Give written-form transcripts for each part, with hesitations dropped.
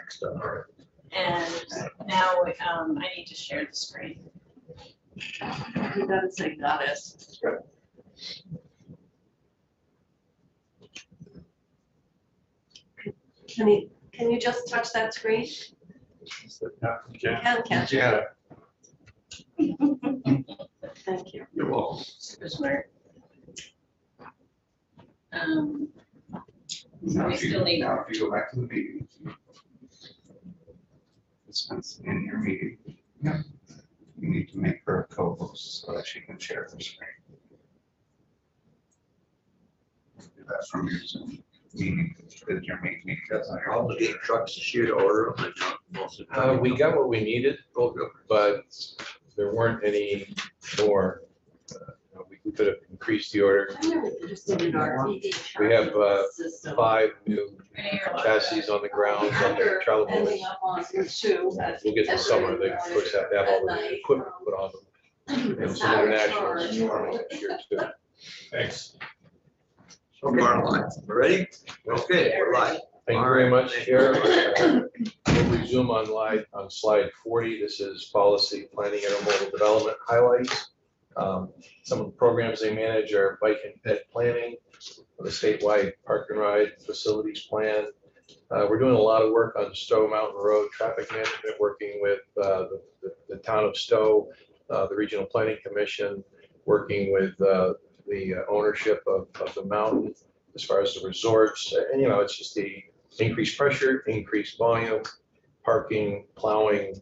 next up. And now I need to share the screen. You gotta say goddess. Can you just touch that screen? Yeah, you can. Can. Yeah. Thank you. You're welcome. Super smart. So Now we if you- still need. now if you go back to the meeting. It's in your meeting. Yeah. You need to make her a co-host so that she can share her screen. Do that from your Zoom meeting, with your meeting. That's not your. All the trucks this year to order them, and not most of the time. We got what we needed, but there weren't any more. We could have increased the order. I'm really interested in our EV We have charging system. 5 new chassis on the ground on their travel Ending boats. up on Route 2. We'll get to summer, they of course have to have all the equipment put on them. And some internationals here too. Thanks. So far, live. Ready? Okay, we're live. Thank you very much, Chair. We'll resume on slide 40. This is policy planning intermodal development highlights. Some of the programs they manage are bike and ped planning, the statewide park and ride facilities plan. We're doing a lot of work on Stowe Mountain Road traffic management, working with the town of Stowe, the Regional Planning Commission, working with the ownership of the mountain as far as the resorts. And, you know, it's just the increased pressure, increased volume, parking, plowing,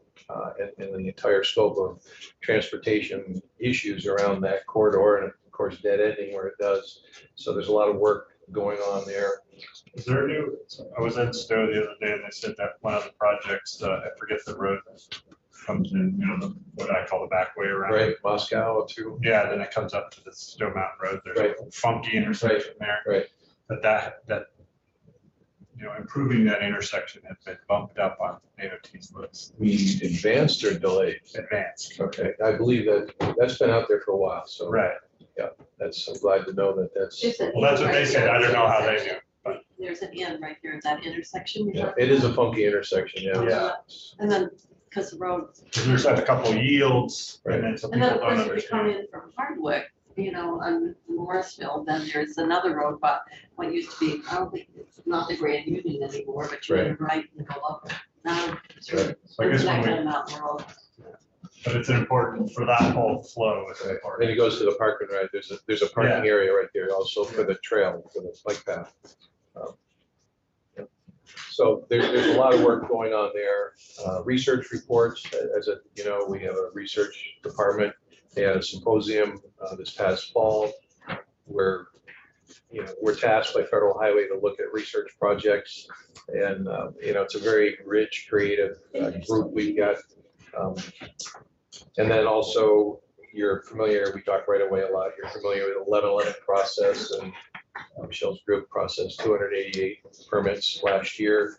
and the entire scope of transportation issues around that corridor, and of course dead ending where it does. So there's a lot of work going on there. Is there a new, I was in Stowe the other day and they said that one of the projects, I forget the road that comes in, you know, what I call the back way around. Right, Moscow too. Yeah, then it comes up to the Stowe Mountain Road. There's Right. a funky intersection there. Right. But that, you know, improving that intersection has been bumped up on AOT's list. We advanced or delayed? Advanced. Okay, I believe that's been out there for a while, so. Right. That's, I'm glad to know that that's, There's an Well, that's inn what right they said. there. I don't know how they do, but There's an inn right there at that intersection. you're yeah, talking it is a about. funky intersection, yeah. Yeah. And then, because the road, there's a couple yields and then some and people then of don't course, if you come understand. in from Hardwick, you know, on Morrisville, then there's another road, but what used to be, I don't think it's not the Grand Union anymore, but you went right and go up. Now, it's Right. So I guess that when kind we, of mountain road. but it's important for that whole flow. It's Right. important. Then it goes to the park and ride. There's a parking area right there also for the trail, for the bike path. Yeah. So there's a lot of work going on there. Research reports, you know, we have a research department. They had a symposium this past fall where, you know, we're tasked by Federal Highway to look at research projects. And, you know, it's a very rich, creative group we've got. And then also, you're familiar, we talk right away a lot, you're familiar with 1111 process, and Michelle's group processed 288 permits last year.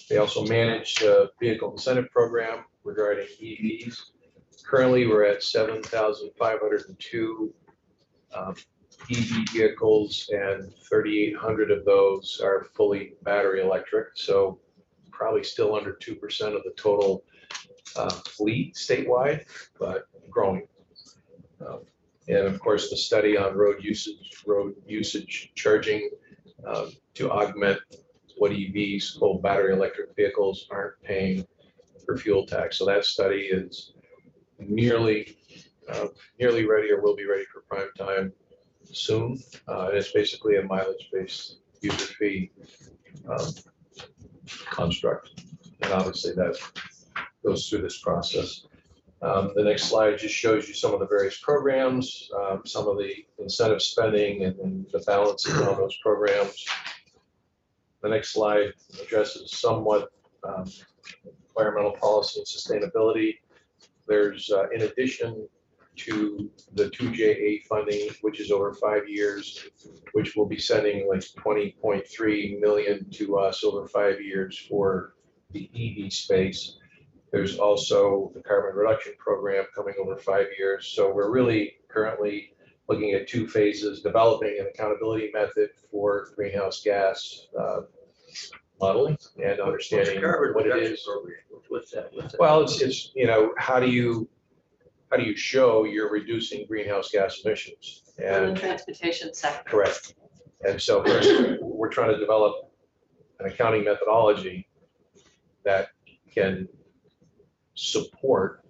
They also manage a vehicle incentive program regarding EVs. Currently, we're at 7,502 EV vehicles, and 3,800 of those are fully battery electric. So probably still under 2% of the total fleet statewide, but growing. And of course, the study on road usage charging to augment what EVs, full battery electric vehicles, aren't paying for fuel tax. So that study is nearly ready, or will be ready for prime time soon. And it's basically a mileage-based user fee construct. And obviously that goes through this process. The next slide just shows you some of the various programs, some of the incentive spending and the balances on those programs. The next slide addresses somewhat environmental policy and sustainability. There's, in addition to the 2JA funding, which is over 5 years, which will be sending like 20.3 million to us over 5 years for the EV space. There's also the carbon reduction program coming over 5 years. So we're really currently looking at 2 phases, developing an accountability method for greenhouse gas modeling and understanding Carbon what it reduction is. program, what's that? What's that? Well, it's, you know, how do you show you're reducing greenhouse gas emissions? In the And transportation sector. correct. And so first, we're trying to develop an accounting methodology that can support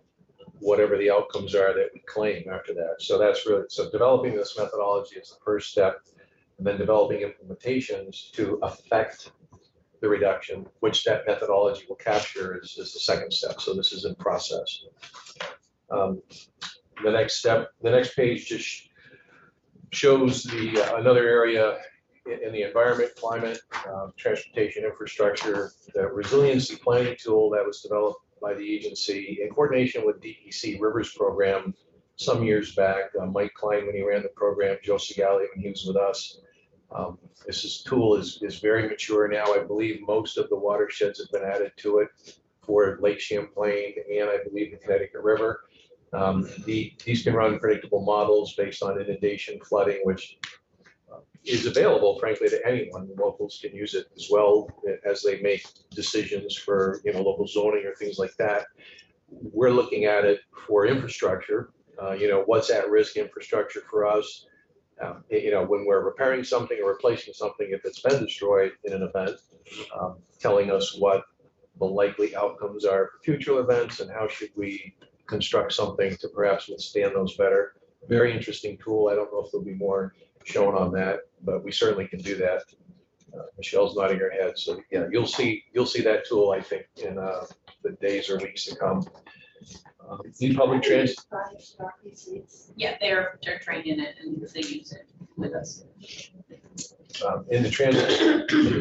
whatever the outcomes are that we claim after that. So that's really, so developing this methodology is the first step, and then developing implementations to affect the reduction, which that methodology will capture is the second step. So this is in process. The next step, the next page just shows the another area in the environment, climate, transportation infrastructure, the resiliency planning tool that was developed by the agency in coordination with DEC Rivers Program some years back. Mike Klein, when he ran the program, Joe Segali, when he was with us. Tool is very mature now. I believe most of the watersheds have been added to it for Lake Champlain and I believe the Connecticut River. These can run predictable models based on inundation, flooding, which is available, frankly, to anyone. Locals can use it as well as they make decisions for, you know, local zoning or things like that. We're looking at it for infrastructure. You know, what's at-risk infrastructure for us? You know, when we're repairing something or replacing something, if it's been destroyed in an event, telling us what the likely outcomes are for future events and how should we construct something to perhaps withstand those better. Very interesting tool. I don't know if there'll be more shown on that, but we certainly can do that. Michelle's nodding her head, so yeah, you'll see that tool, I think, in the days or weeks to come. Public transit. Yeah, they're trained in it and they use it with us. In the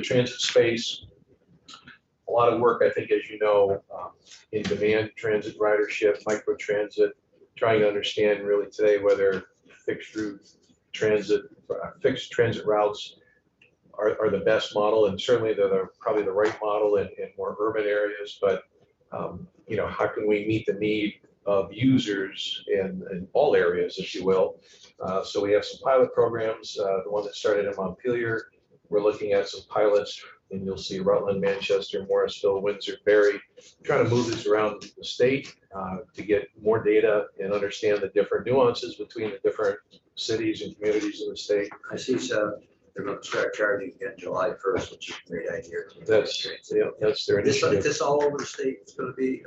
transit space, a lot of work, I think, as you know, in demand transit ridership, micro transit, trying to understand really today whether fixed transit routes are the best model, and certainly they're probably the right model in more urban areas. But you know, how can we meet the need of users in all areas, if you will? So we have some pilot programs. The one that started in Montpelier, we're looking at some pilots, and you'll see Rutland, Manchester, Morrisville, Windsor, Barrie, trying to move this around the state to get more data and understand the different nuances between the different cities and communities in the state. I see some, they're gonna start charging again July 1st, which is a great idea. That's their This, initiative. this all over the state, it's gonna be,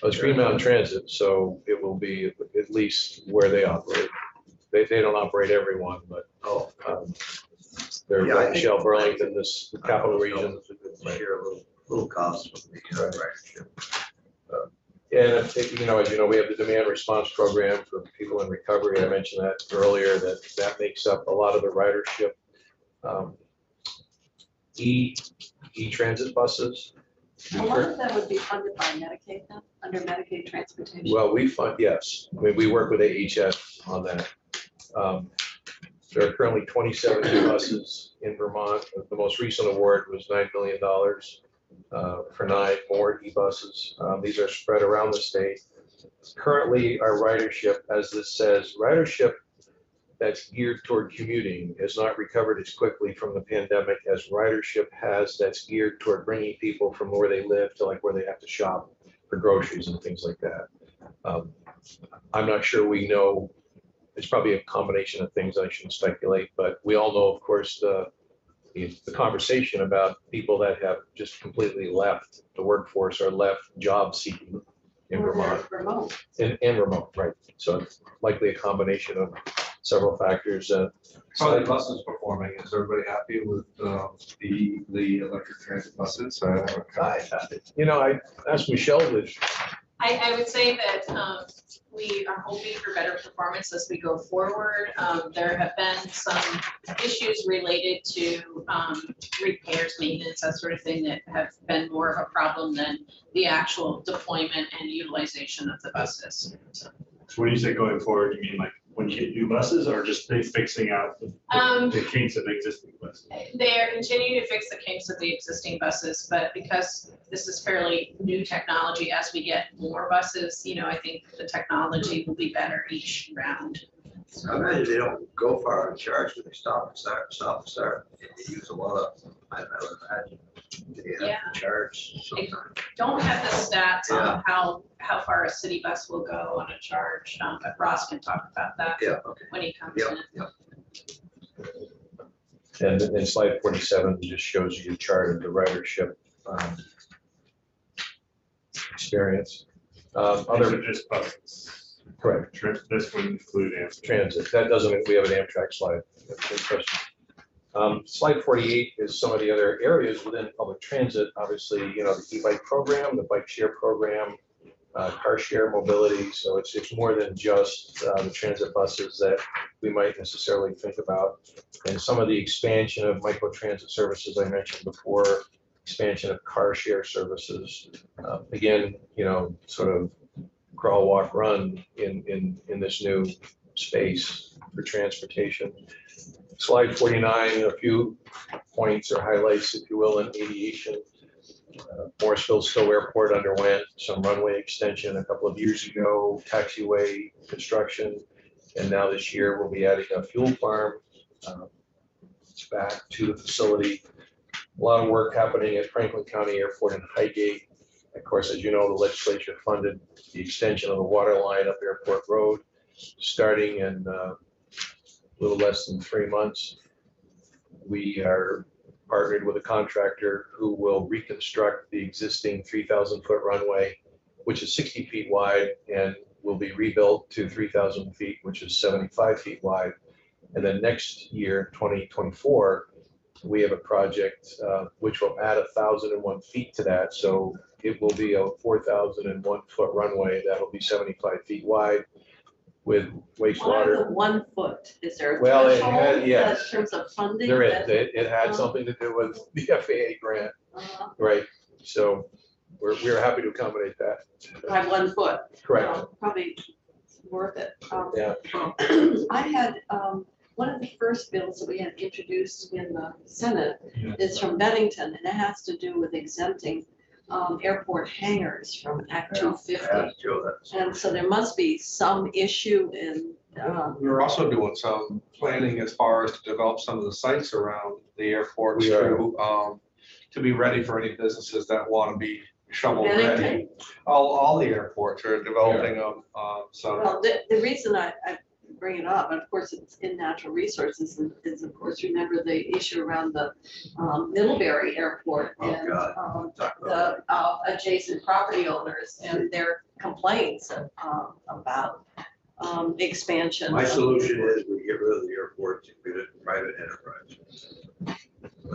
It's Green Mountain Transit, so it will be at least where they operate. They don't operate everyone, but oh. they're Yeah, I like think- Shell, Burlington, this capital region. Share a little cost with the ridership. And if, you know, as you know, we have the demand response program for people in recovery. I mentioned that earlier, that makes up a lot of the ridership. E-transit buses. A lot of that would be funded by Medicaid then, under Medicaid transportation. Well, we fund, yes. I mean, we work with AHS on that. There are currently 27 buses in Vermont. The most recent award was $9 million for 9 more e-buses. These are spread around the state. Currently, our ridership, as this says, ridership that's geared toward commuting has not recovered as quickly from the pandemic as ridership has that's geared toward bringing people from where they live to like where they have to shop for groceries and things like that. I'm not sure we know. It's probably a combination of things. I shouldn't speculate, but we all know, of course, the conversation about people that have just completely left the workforce or left job seeking in Or they're Vermont remote. and remote, right? So it's likely a combination of several factors. How are the buses performing? Is everybody happy with the electric transit buses? You know, I asked Michelle this. I would say that we are hoping for better performance as we go forward. There have been some issues related to repairs, maintenance, that sort of thing that have been more of a problem than the actual deployment and utilization of the buses. So, So when you say going forward, you mean like when you get new buses or just they fixing out the kinks of existing buses? they are continuing to fix the kinks of the existing buses, but because this is fairly new technology, as we get more buses, you know, I think the technology will be better each round. I imagine they don't go far on charge, but they stop and start. They use a lot of, I would imagine. Yeah. Charge sometime. Don't have the stats Yeah. on how far a city bus will go on a charge, but Ross can talk about that Yeah, okay. when he comes Yep, in. yep. And then slide 47 just shows you a chart of the ridership experience. These Other, are just buses. correct, This would include Amtrak. transit. That doesn't, we have an Amtrak slide. That's a good question. Slide 48 is some of the other areas within public transit. Obviously, you know, the e-bike program, the bike share program, car share mobility. So it's more than just the transit buses that we might necessarily think about. And some of the expansion of micro transit services I mentioned before, expansion of car share services. Again, you know, sort of crawl, walk, run in this new space for transportation. Slide 49, a few points or highlights, if you will, in aviation. Morrisville Stowe Airport underwent some runway extension a couple of years ago, taxiway construction, and now this year we'll be adding a fuel farm back to the facility. A lot of work happening at Franklin County Airport in Highgate. Of course, as you know, the legislature funded the extension of the water line up Airport Road, starting in a little less than 3 months. We are partnered with a contractor who will reconstruct the existing 3,000-foot runway, which is 60 feet wide, and will be rebuilt to 3,000 feet, which is 75 feet wide. And then next year, 2024, we have a project which will add 1,001 feet to that. So it will be a 4,001 foot runway that'll be 75 feet wide with Why wastewater. the 1 foot? Is there a Well, it threshold had- yes. in terms of funding? There is, that- it had something to do with the FAA grant, right? So we're happy to accommodate that. By 1 foot? Correct. Probably worth it. Yeah. I had, one of the first bills that we had introduced in the Senate is from Bennington, and it has to do with exempting airport hangars from Act 250. Yeah, Joe, that's. And so there must be some issue in, We're also doing some planning as far as to develop some of the sites around the airports We are. to be ready for any businesses that want to be shovel ready. Bennington. All the airports are developing them, so. Well, the reason I bring it up, and of course it's in natural resources, is of course, remember the issue around the Middlebury Airport Oh, and God. Talk about the adjacent property owners and their complaints about expansion. My solution is we get rid of the airport to get it private enterprise.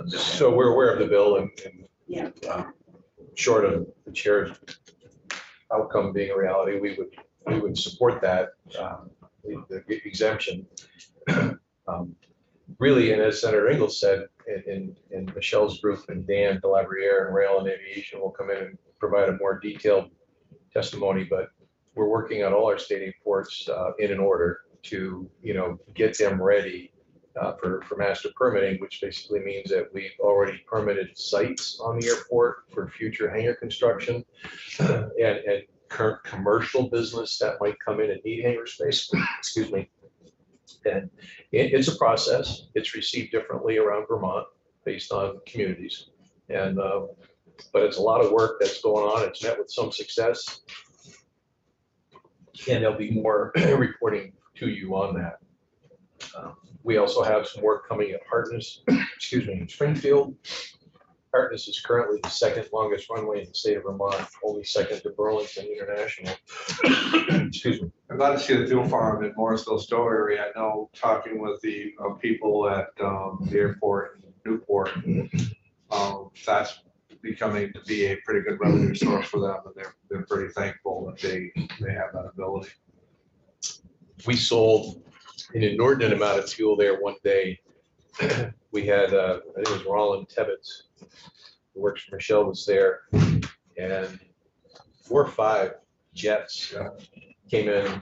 So we're aware of the bill and Yeah. Short of the chair's outcome being a reality, we would support that, the exemption. Really, and as Senator Ingalls said, in Michelle's group and Dan Delabriere and Rail and Aviation will come in and provide a more detailed testimony, but we're working on all our state airports in an order to, you know, get them ready for master permitting, which basically means that we've already permitted sites on the airport for future hangar construction and current commercial business that might come in and need hangar space, excuse me. And it's a process. It's received differently around Vermont based on communities. And, but it's a lot of work that's going on. It's met with some success. And there'll be more reporting to you on that. We also have some work coming at Hartness, excuse me, in Springfield. Hartness is currently the second longest runway in the state of Vermont, only second to Burlington International. Excuse me. I'm glad to see the fuel farm in Morrisville Stowe area. I know, talking with the people at the airport in Newport, that's becoming to be a pretty good revenue source for them, and they're pretty thankful that they have that ability. We sold an inordinate amount of fuel there one day. We had, I think it was Roland Tebbets, who works for Michelle, was there, and 4 or 5 jets came in.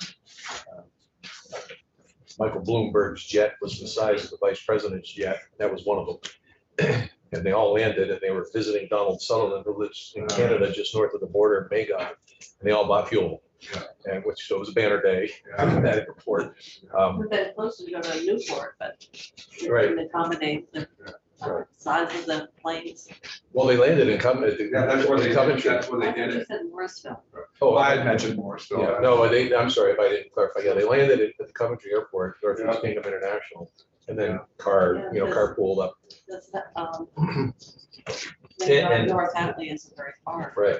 Michael Bloomberg's jet was the size of the vice president's jet. That was one of them. And they all landed, and they were visiting Donald Sutherland, who lives in Canada, just north of the border of Magog. And they all bought fuel, and which, so it was a banner day at that airport. We've been close to go to Newport, but we Right. can accommodate the Right. sizes of planes. Well, they landed in Coventry. Yeah, that's where they, Coventry. that's where I they thought did you it. said Morrisville. Oh, I had mentioned Morrisville. yeah, no, I'm sorry if I didn't clarify. Yeah, they landed at the Coventry Airport, Northeast Kingdom International, and then carpooled up. That's, And- North Hatley isn't very far. Right.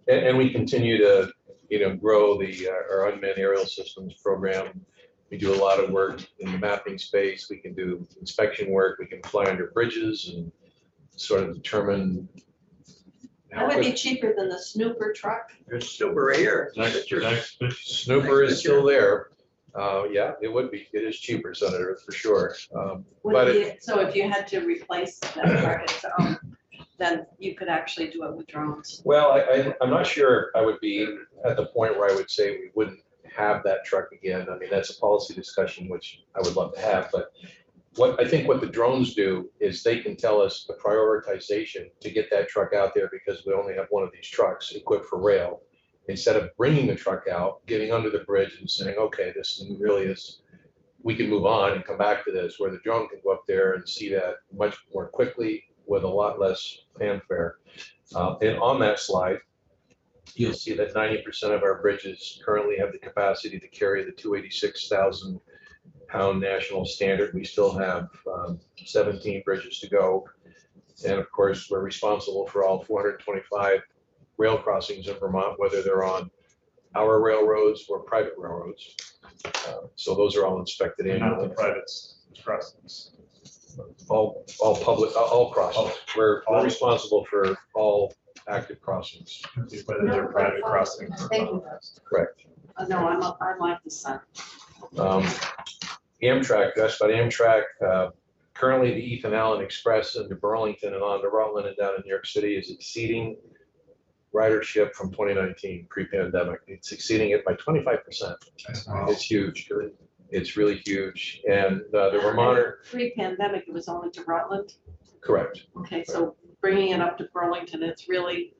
And we continue to, grow our unmanned aerial systems program. We do a lot of work in the mapping space. We can do inspection work. We can fly under bridges and sort of determine. That would be cheaper than the Snooper truck. There's Snooper right here. Snooper is still there. Yeah, it would be. It is cheaper, Senator, for sure. But So if you had to replace that truck, then you could actually do it with drones. Well, I'm not sure I would be at the point where I would say we wouldn't have that truck again. I mean, that's a policy discussion, which I would love to have, but what the drones do is they can tell us the prioritization to get that truck out there because we only have one of these trucks equipped for rail. Instead of bringing the truck out, getting under the bridge and saying, okay, this really is, we can move on and come back to this, where the drone can go up there and see that much more quickly with a lot less fanfare. And on that slide, you'll see that 90% of our bridges currently have the capacity to carry the 286,000 pound national standard. We still have 17 bridges to go. And of course, we're responsible for all 425 rail crossings in Vermont, whether they're on our railroads or private railroads. So those are all inspected Not the annually. private crossings. All public, all crossings. We're responsible for all active crossings. Whether they're private crossings. or Thank you. not. Correct. No, I like the sun. Amtrak, that's about Amtrak. Currently, the Ethan Allen Express into Burlington and on to Rutland and down in New York City is exceeding ridership from 2019 pre-pandemic. It's exceeding it by 25%. It's huge. It's really huge. And the Vermonter, Pre-pandemic, it was only to Rutland. correct. Okay, so bringing it up to Burlington, it's really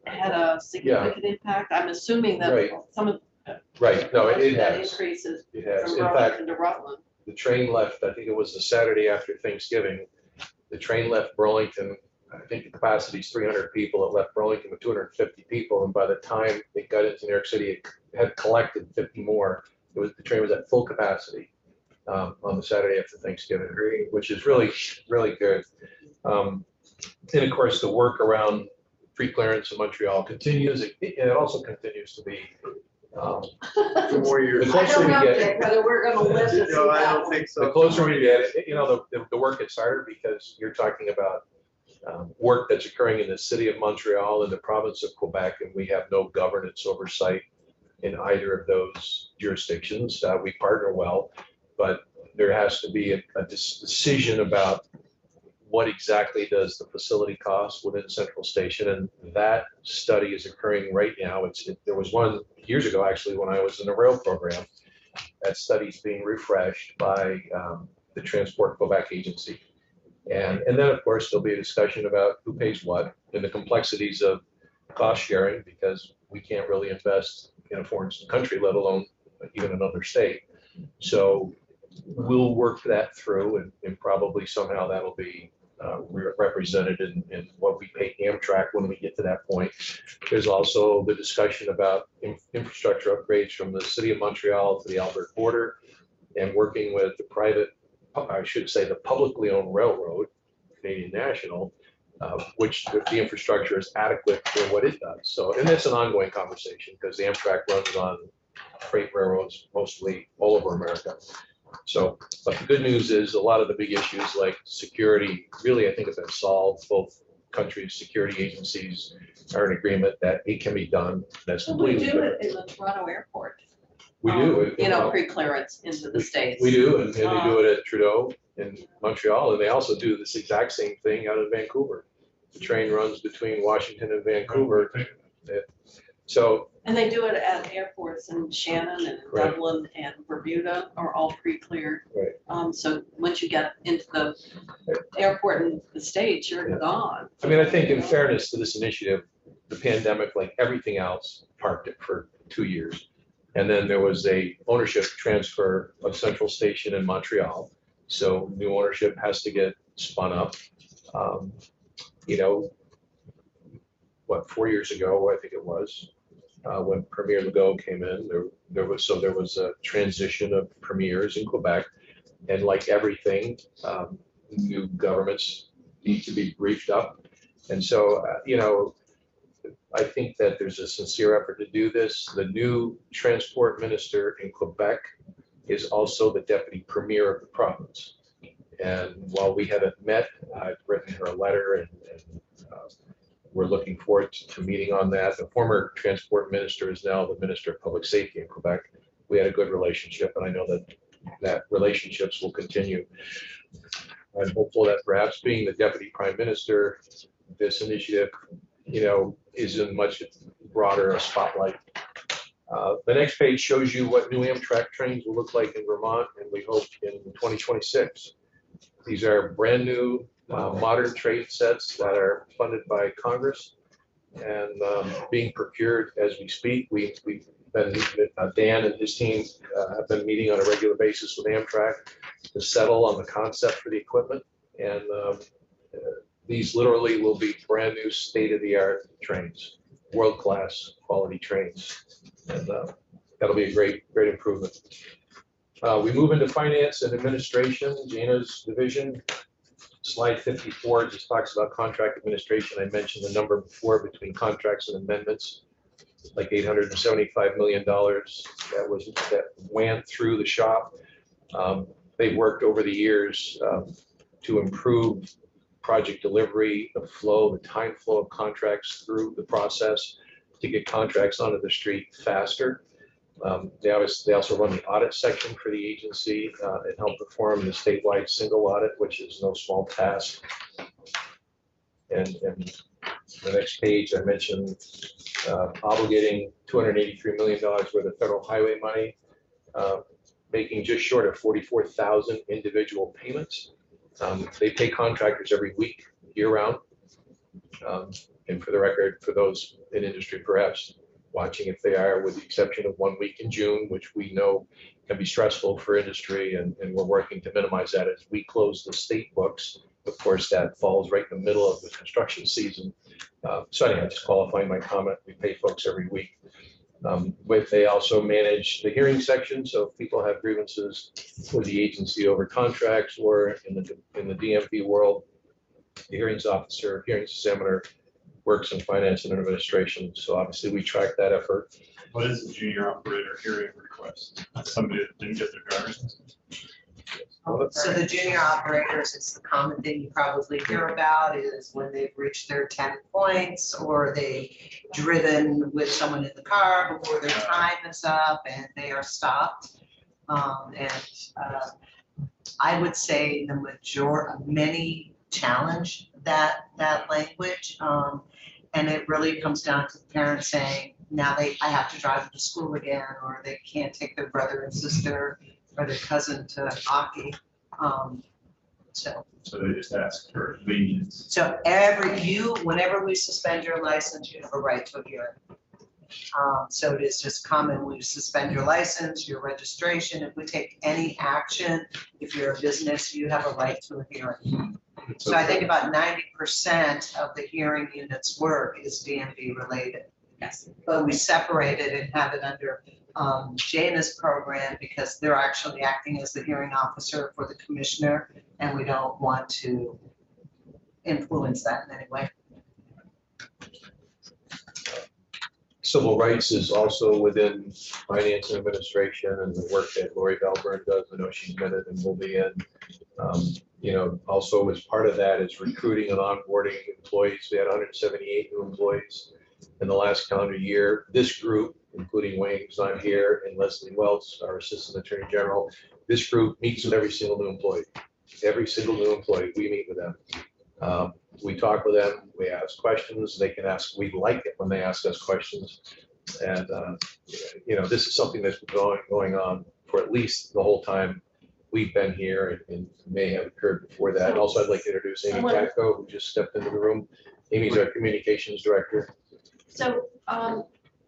had a significant impact. I'm assuming that Right. some of Right. No, it that has. increases It has. from In fact, Burlington to Rutland. the train left, I think it was the Saturday after Thanksgiving. The train left Burlington. I think the capacity is 300 people. It left Burlington with 250 people. And by the time it got into New York City, it had collected 50 more. The train was at full capacity on the Saturday after Thanksgiving, which is really, really good. And of course, the work around pre-clearance in Montreal continues. It also continues to be. 2 more years. The closer we get, Dick, whether we're gonna live to see No, I that don't one. think so. the closer we get, the work gets harder because you're talking about work that's occurring in the city of Montreal and the province of Quebec, and we have no governance oversight in either of those jurisdictions. We partner well, but there has to be a decision about what exactly does the facility cost within Central Station, and that study is occurring right now. There was one years ago, actually, when I was in the rail program. That study's being refreshed by the Transport Quebec Agency. And then, of course, there'll be a discussion about who pays what and the complexities of cost sharing, because we can't really invest in a foreign country, let alone even another state. So we'll work that through, and probably somehow that'll be represented in what we pay Amtrak when we get to that point. There's also the discussion about infrastructure upgrades from the city of Montreal to the Alberta border, and working with the private, I should say, the publicly owned railroad, Canadian National, which the infrastructure is adequate for what it does. So, and that's an ongoing conversation because the Amtrak runs on freight railroads mostly all over America. So, but the good news is a lot of the big issues like security, really, I think have been solved. Both countries' security agencies are in agreement that it can be done. That's Well, we completely do good. it in the Toronto airport. We do. Pre-clearance into the States. We do, and they do it at Trudeau in Montreal, and they also do this exact same thing out of Vancouver. The train runs between Washington and Vancouver. So, And they do it at airports in Shannon and Right. Dublin and Bermuda are all pre-cleared. Right. So once you get into the airport in the States, you're Yeah. gone. I mean, I think in fairness to this initiative, the pandemic, like everything else, parked it for 2 years. And then there was a ownership transfer of Central Station in Montreal. So new ownership has to get spun up. You know, what, 4 years ago, I think it was, when Premier Legault came in, there was a transition of premiers in Quebec. And like everything, new governments need to be briefed up. And so, you know, I think that there's a sincere effort to do this. The new transport minister in Quebec is also the deputy premier of the province. And while we haven't met, I've written her a letter and we're looking forward to meeting on that. The former transport minister is now the Minister of Public Safety in Quebec. We had a good relationship, and I know that relationships will continue. I'm hopeful that perhaps being the deputy prime minister, this initiative, you know, is in much broader a spotlight. The next page shows you what new Amtrak trains will look like in Vermont, and we hope in 2026. These are brand new modern train sets that are funded by Congress and being procured as we speak. We've been, Dan and his team have been meeting on a regular basis with Amtrak to settle on the concept for the equipment. And these literally will be brand new state-of-the-art trains, world-class quality trains. And that'll be a great improvement. We move into finance and administration, Jana's division. Slide 54 just talks about contract administration. I mentioned the number before between contracts and amendments, like $875 million that went through the shop. They've worked over the years to improve project delivery, the flow, the time flow of contracts through the process to get contracts onto the street faster. They also run the audit section for the agency and help perform the statewide single audit, which is no small task. And the next page, I mentioned obligating $283 million worth of federal highway money, making just short of 44,000 individual payments. They pay contractors every week, year round. And for the record, for those in industry, perhaps watching if they are, with the exception of 1 week in June, which we know can be stressful for industry, and we're working to minimize that as we close the state books. Of course, that falls right in the middle of the construction season. So anyway, just qualifying my comment, we pay folks every week. They also manage the hearing section, so if people have grievances with the agency over contracts or in the DMV world, the hearings officer, hearings examiner, works in finance and administration. So obviously we track that effort. What is a junior operator hearing request? Somebody that didn't get their driver's license? So the junior operators, it's the common thing you probably hear about is when they've reached their 10 points or they've driven with someone in the car before their time is up and they are stopped. I would say many challenge that language. And it really comes down to the parents saying, now I have to drive them to school again, or they can't take their brother and sister or their cousin to hockey. So they just ask for lenience. So whenever we suspend your license, you have a right to a hearing. So it is just common, we suspend your license, your registration. If we take any action, if you're a business, you have a right to a hearing. So I think about 90% of the hearing unit's work is DMV related. Yes. But we separate it and have it under Jana's program because they're actually acting as the hearing officer for the commissioner, and we don't want to influence that in any way. Civil rights is also within finance and administration, and the work that Lori Valburn does, I know she's been in and will be in. Also as part of that is recruiting and onboarding employees. We had 178 new employees in the last calendar year. This group, including Wayne, who's not here, and Leslie Welts, our Assistant Attorney General, this group meets with every single new employee. Every single new employee, we meet with them. We talk with them, we ask questions, they can ask, we like it when they ask us questions. And, this is something that's been going on for at least the whole time we've been here, and may have occurred before that. And also I'd like to introduce Amy Katko, who just stepped into the room. Amy's our communications director. So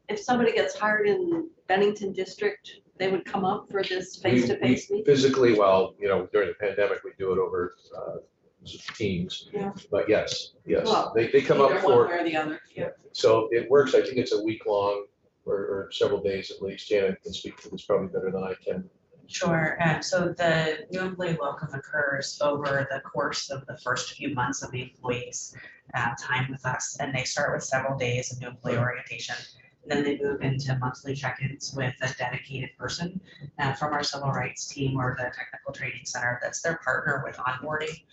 if somebody gets hired in Bennington District, they would come up for this face-to-face We meeting? physically, during the pandemic, we do it over teams. Yeah. But yes, Well, they come up Either one for, way or the other, yeah. so it works, I think it's a week long or several days at least. Janet can speak to this probably better than I can. Sure, so the new employee welcome occurs over the course of the first few months of the employee's time with us, and they start with several days of new employee orientation. Then they move into monthly check-ins with a dedicated person from our civil rights team or the technical training center that's their partner with onboarding.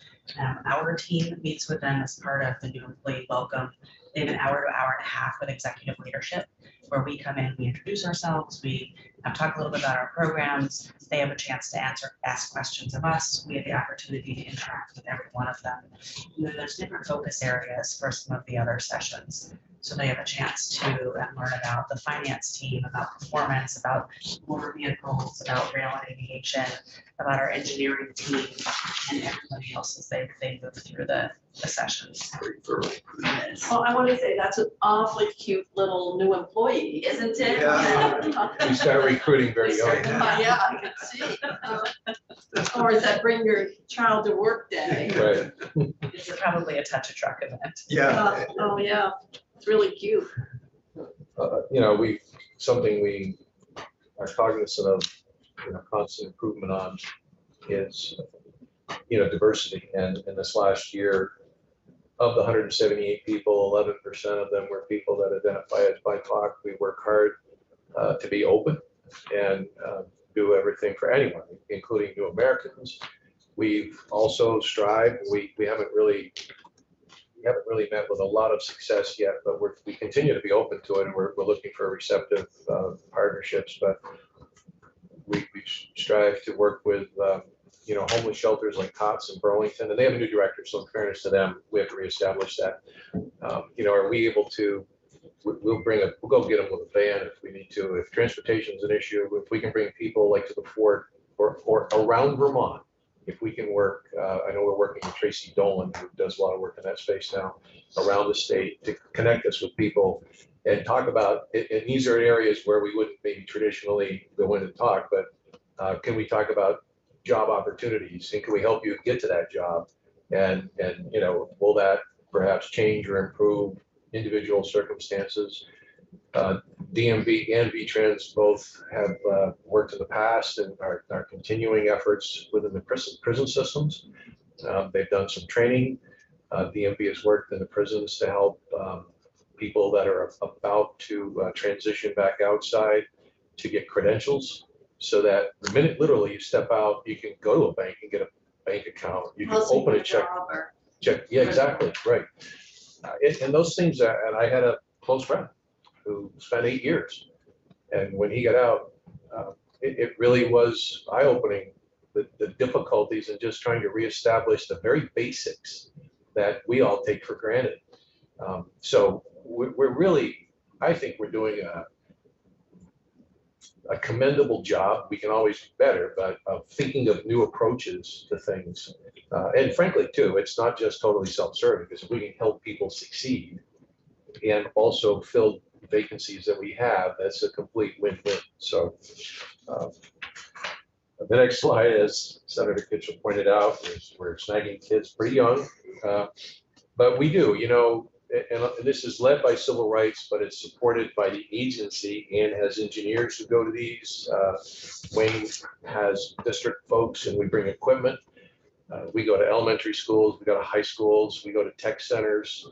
Our team meets with them as part of the new employee welcome. They have an hour to hour and a half with executive leadership, where we come in, we introduce ourselves, we talk a little bit about our programs. They have a chance to ask questions of us. We have the opportunity to interact with every one of them. And then there's different focus areas for some of the other sessions. So they have a chance to learn about the finance team, about performance, about motor vehicles, about rail and aviation, about our engineering team, and everybody else as they move through the sessions. Well, I want to say that's an awfully cute little new employee, isn't it? We start recruiting very young. Yeah, I can see. Or is that bring your child to work day? Right. It's probably a touch a truck event. Oh, yeah, it's really cute. Something we are cognizant of, constant improvement on is, diversity. And in this last year, of the 178 people, 11% of them were people that identify as BIPOC. We work hard to be open and do everything for anyone, including new Americans. We've also strived. We haven't really met with a lot of success yet, but we continue to be open to it, and we're looking for receptive partnerships. But we strive to work with homeless shelters like TOTS in Burlington, and they have a new director, so in fairness to them, we have to reestablish that. Are we able to? We'll go get them with a van if we need to. If transportation is an issue, if we can bring people like to the fort or around Vermont. If we can work, I know we're working with Tracy Dolan, who does a lot of work in that space now, around the state to connect us with people and talk about, and these are areas where we wouldn't maybe traditionally go in and talk, but can we talk about job opportunities and can we help you get to that job? And will that perhaps change or improve individual circumstances? DMV and VTrans both have worked in the past and are continuing efforts within the prison systems. They've done some training. DMV has worked in the prisons to help people that are about to transition back outside to get credentials, so that the minute literally you step out, you can go to a bank and get a bank account. You can open a check. Yeah, exactly, right. And those things, and I had a close friend who spent 8 years. And when he got out, it really was eye-opening, the difficulties in just trying to reestablish the very basics that we all take for granted. So we're really, I think we're doing a commendable job. We can always be better, but thinking of new approaches to things. And frankly, too, it's not just totally self-serving, because if we can help people succeed and also fill vacancies that we have, that's a complete win-win. So the next slide, as Senator Kitchell pointed out, is we're snagging kids pretty young, but we do, and this is led by civil rights, but it's supported by the agency and has engineers who go to these. Wayne has district folks, and we bring equipment. We go to elementary schools, we go to high schools, we go to tech centers.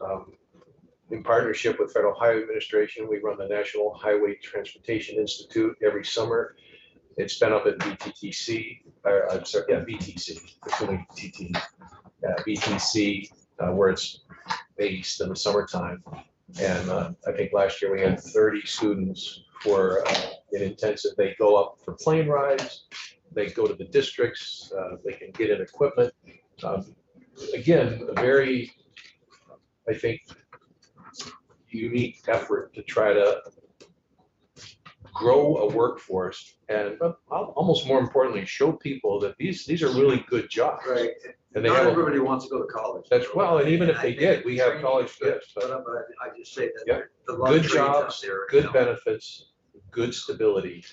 In partnership with Federal Highway Administration, we run the National Highway Transportation Institute every summer. It's been up at BTTC, BTC, assuming TT, BTC, where it's based in the summertime. And I think last year we had 30 students for an intensive. They go up for plane rides, they go to the districts, they can get in equipment. Again, a very, I think, unique effort to try to grow a workforce and almost more importantly, show people that these are really good jobs. Right. And they Not have everybody wants to go to college. that's well, and even if I they think did, the we have training college is good, kids, but I just say that Yeah. the lot of good trades out jobs, there, good benefits, good stability,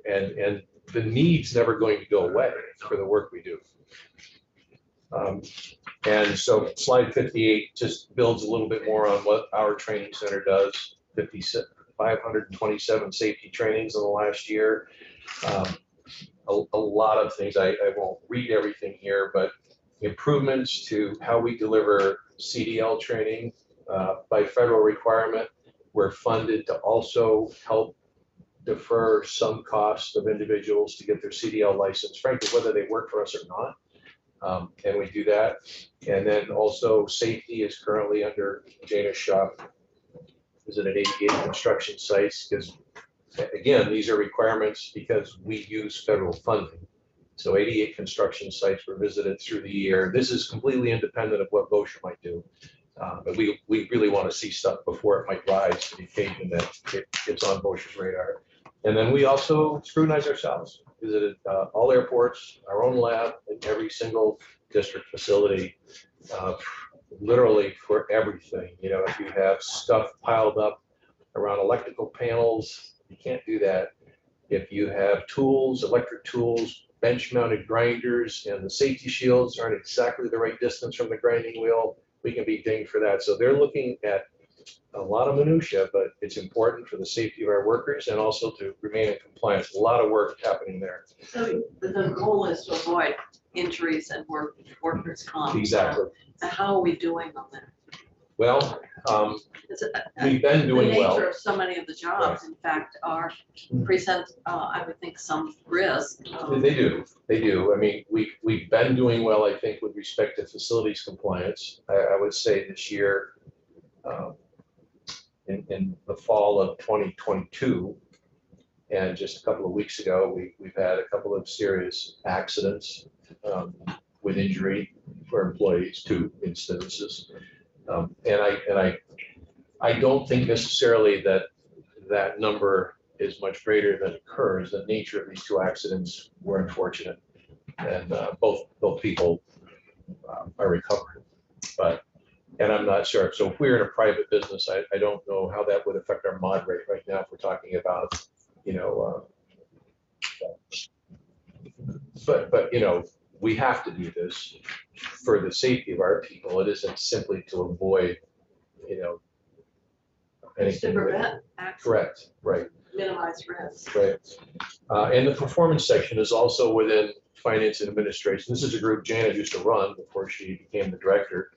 and the need's never going to go away for the work we do. And so slide 58 just builds a little bit more on what our training center does. 527 safety trainings in the last year. A lot of things, I won't read everything here, but improvements to how we deliver CDL training by federal requirement. We're funded to also help defer some cost of individuals to get their CDL license, frankly, whether they work for us or not. And we do that. And then also safety is currently under Jana's shop. Is it at 88 construction sites? Because again, these are requirements because we use federal funding. So 88 construction sites were visited through the year. This is completely independent of what VOSHA might do. But we really want to see stuff before it might rise to the occasion that it gets on VOSHA's radar. And then we also scrutinize ourselves. Visited all airports, our own lab in every single district facility, literally for everything. You know, if you have stuff piled up around electrical panels, you can't do that. If you have tools, electric tools, bench mounted grinders, and the safety shields aren't exactly the right distance from the grinding wheel, we can be dinged for that. So they're looking at a lot of minutia, but it's important for the safety of our workers and also to remain in compliance. A lot of work happening there. So the goal is to avoid injuries and workers' comp. Exactly. And how are we doing on that? Well, Is it- we've been doing The nature well. of so many of the jobs, in fact, are present, I would think, some risk. They do. I mean, we've been doing well, I think, with respect to facilities compliance. I would say this year, in the fall of 2022, and just a couple of weeks ago, we've had a couple of serious accidents with injury for employees, 2 instances. And I don't think necessarily that number is much greater than occurs. The nature of these 2 accidents were unfortunate, and both people are recovering. And I'm not sure. So if we're in a private business, I don't know how that would affect our mod rate right now if we're talking about, you know, but you know, we have to do this for the safety of our people. It isn't simply to avoid, you know, Just to anything. prevent accidents, Correct, right. minimize risk. Right. And the performance section is also within finance and administration. This is a group Janet used to run before she became the director.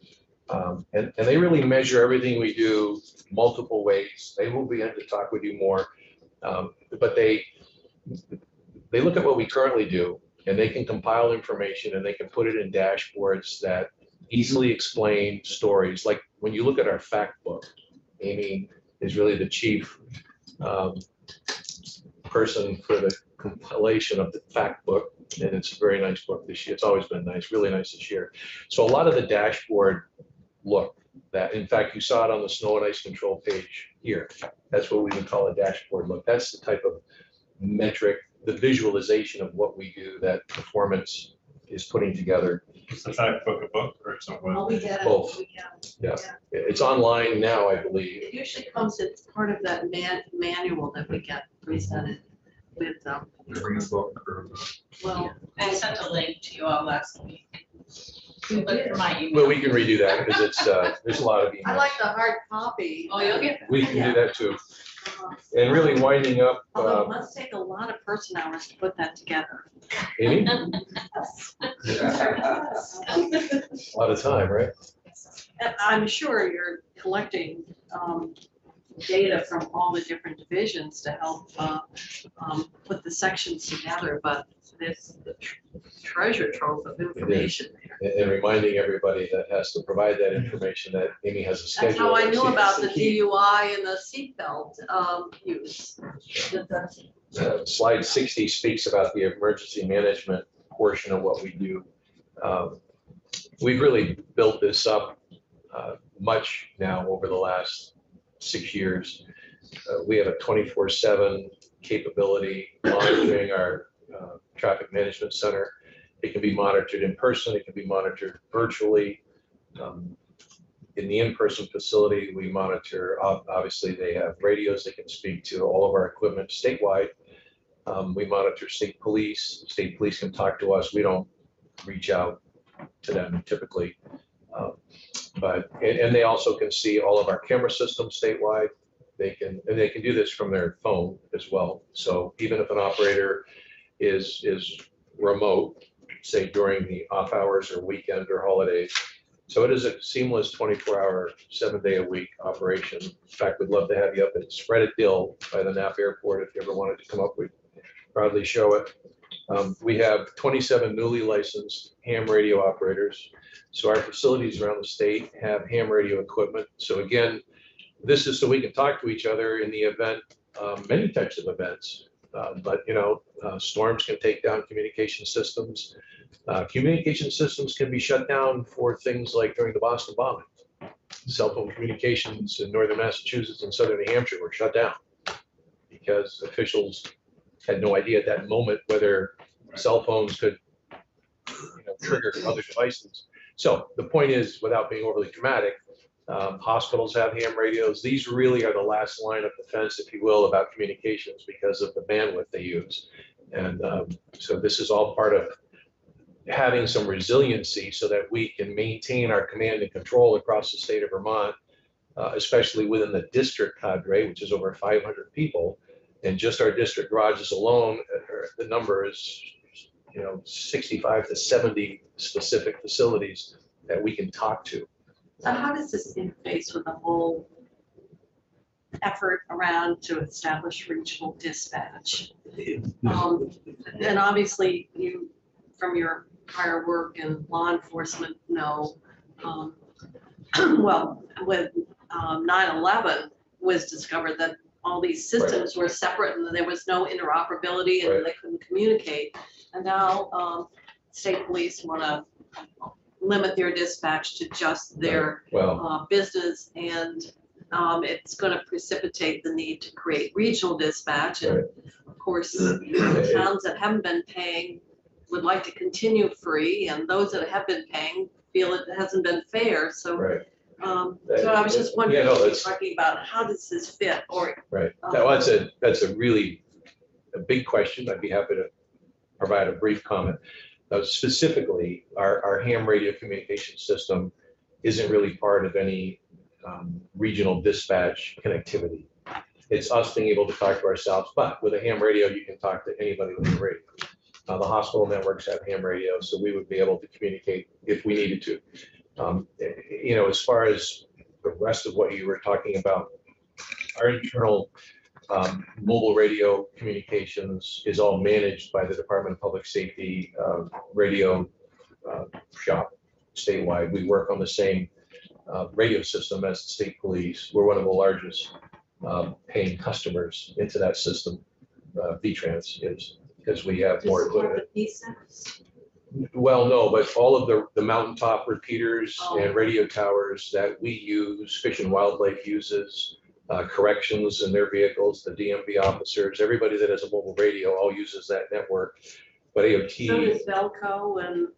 And they really measure everything we do multiple ways. They will begin to talk with you more. But they look at what we currently do, and they can compile information and they can put it in dashboards that easily explain stories. Like when you look at our fact book, Amy is really the chief person for the compilation of the fact book. And it's a very nice book this year. It's always been nice, really nice this year. So a lot of the dashboard look that, in fact, you saw it on the snow and ice control page here. That's what we would call a dashboard look. That's the type of metric, the visualization of what we do that performance is putting together. Is the fact book a book or something? Oh, we get it. Both. We get it. Yeah. It's online now, I believe. It usually comes as part of that manual that we get presented with, Bring a book or. well, I sent a link to you all last week. you Look did. for my email. Well, we can redo that because it's, there's a lot of I emails. like the hard copy. Oh, you'll get that. We can do that too. Uh, And really winding up, Although it must take a lot of person hours to put that together. Amy, a lot of time, right? And I'm sure you're collecting data from all the different divisions to help put the sections together, but there's the treasure trove of information there. And reminding everybody that has to provide that information that Amy has a schedule. That's how I that knew she about has the to keep. DUI and the seatbelt use. Slide 60 speaks about the emergency management portion of what we do. We've really built this up much now over the last 6 years. We have a 24/7 capability monitoring our traffic management center. It can be monitored in person, it can be monitored virtually. In the in-person facility, we monitor, obviously they have radios they can speak to all of our equipment statewide. We monitor state police can talk to us. We don't reach out to them typically. And they also can see all of our camera systems statewide. They can do this from their phone as well. So even if an operator is remote, say during the off hours or weekend or holidays. So it is a seamless 24-hour, 7-day-a-week operation. In fact, we'd love to have you up at Spread It Dill by the Knapp Airport. If you ever wanted to come up, we'd proudly show it. We have 27 newly licensed ham radio operators. So our facilities around the state have ham radio equipment. So again, this is so we can talk to each other in the event, many types of events. But storms can take down communication systems. Communication systems can be shut down for things like during the Boston bombing. Cell phone communications in northern Massachusetts and southern New Hampshire were shut down because officials had no idea at that moment whether cell phones could trigger other devices. So the point is, without being overly dramatic, hospitals have ham radios. These really are the last line of defense, if you will, about communications because of the bandwidth they use. And so this is all part of having some resiliency so that we can maintain our command and control across the state of Vermont, especially within the district cadre, which is over 500 people. And just our district garages alone, the number is 65 to 70 specific facilities that we can talk to. So how does this interface with the whole effort around to establish regional dispatch? And obviously you, from your prior work in law enforcement, know, well, with 9/11 was discovered that all these systems were separate and there was no interoperability and they couldn't communicate. And now state police want to limit their dispatch to just their business, and it's going to precipitate the need to create regional dispatch. And of course, the towns that haven't been paying would like to continue free, and those that have been paying feel it hasn't been fair. So, so I was just wondering, talking about how does this fit? Or that's a really a big question. I'd be happy to provide a brief comment. Specifically, our ham radio communication system isn't really part of any regional dispatch connectivity. It's us being able to talk to ourselves, but with a ham radio, you can talk to anybody with a radio. The hospital networks have ham radio, so we would be able to communicate if we needed to. As far as the rest of what you were talking about, our internal mobile radio communications is all managed by the Department of Public Safety radio shop statewide. We work on the same radio system as the state police. We're one of the largest paying customers into that system. VTrans is, because we have more equipment. Well, no, but all of the mountaintop repeaters and radio towers that we use, Fish and Wildlife uses, corrections in their vehicles, the DMV officers, everybody that has a mobile radio all uses that network. But AOT. So does Velco and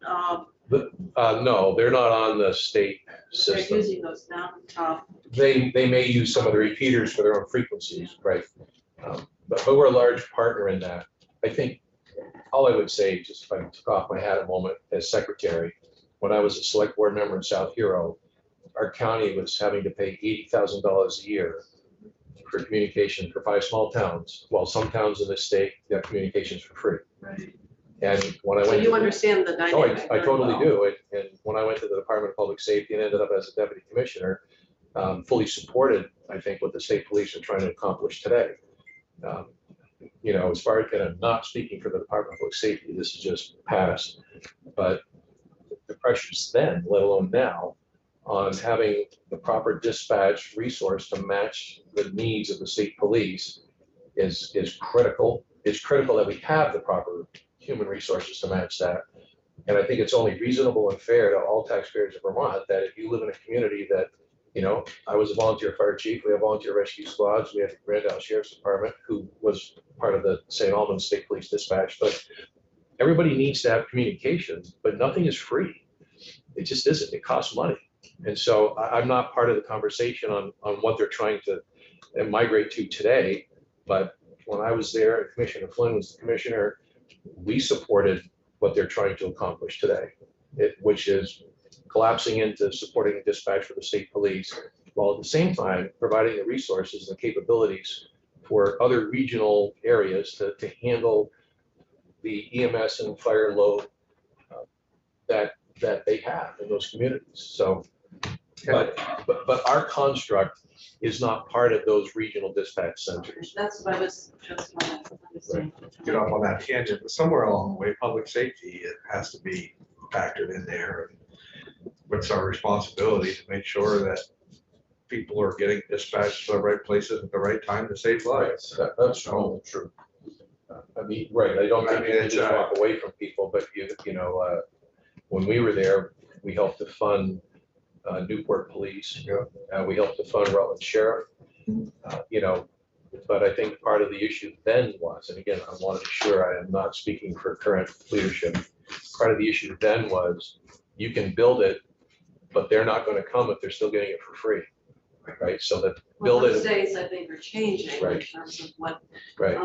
no, they're not on the state system. They're using those mountaintop. They may use some of the repeaters for their own frequencies, right? But we're a large partner in that. I think all I would say, just if I took off my hat a moment as secretary, when I was a select board member in South Hero, our county was having to pay $80,000 a year for communication for 5 small towns, while some towns in the state got communications for free. Right. And when I went, so you understand the dynamic. I totally do. And when I went to the Department of Public Safety and ended up as a deputy commissioner, fully supported, I think, what the state police are trying to accomplish today. As far as, and I'm not speaking for the Department of Public Safety, this is just past, but the pressures then, let alone now, on having the proper dispatch resource to match the needs of the state police is critical. It's critical that we have the proper human resources to match that. And I think it's only reasonable and fair to all taxpayers of Vermont that if you live in a community that, I was a volunteer fire chief, we have volunteer rescue squads, we have the Grand Isle Sheriff's Department, who was part of the St. Albans State Police Dispatch, but everybody needs to have communication, but nothing is free. It just isn't, it costs money. And so I'm not part of the conversation on what they're trying to migrate to today, but when I was there, Commissioner Flynn was the commissioner, we supported what they're trying to accomplish today. which is collapsing into supporting dispatch for the state police, while at the same time providing the resources and capabilities for other regional areas to handle the EMS and fire load that they have in those communities. So, but our construct is not part of those regional dispatch centers. That's what I was just trying to understand. Get off on that tangent, but somewhere along the way, public safety, it has to be factored in there. What's our responsibility to make sure that people are getting dispatched to the right places at the right time to save lives? That's totally true. I mean, right, I don't think you can just walk away from people, but you know, when we were there, we helped to fund Newport Police. We helped to fund Rutland Sheriff. You know, but I think part of the issue then was, and again, I want to be sure I am not speaking for current leadership. Part of the issue then was you can build it, but they're not going to come if they're still getting it for free. Right, so that Well, build those it, days I think are changing in Right. terms of what, right,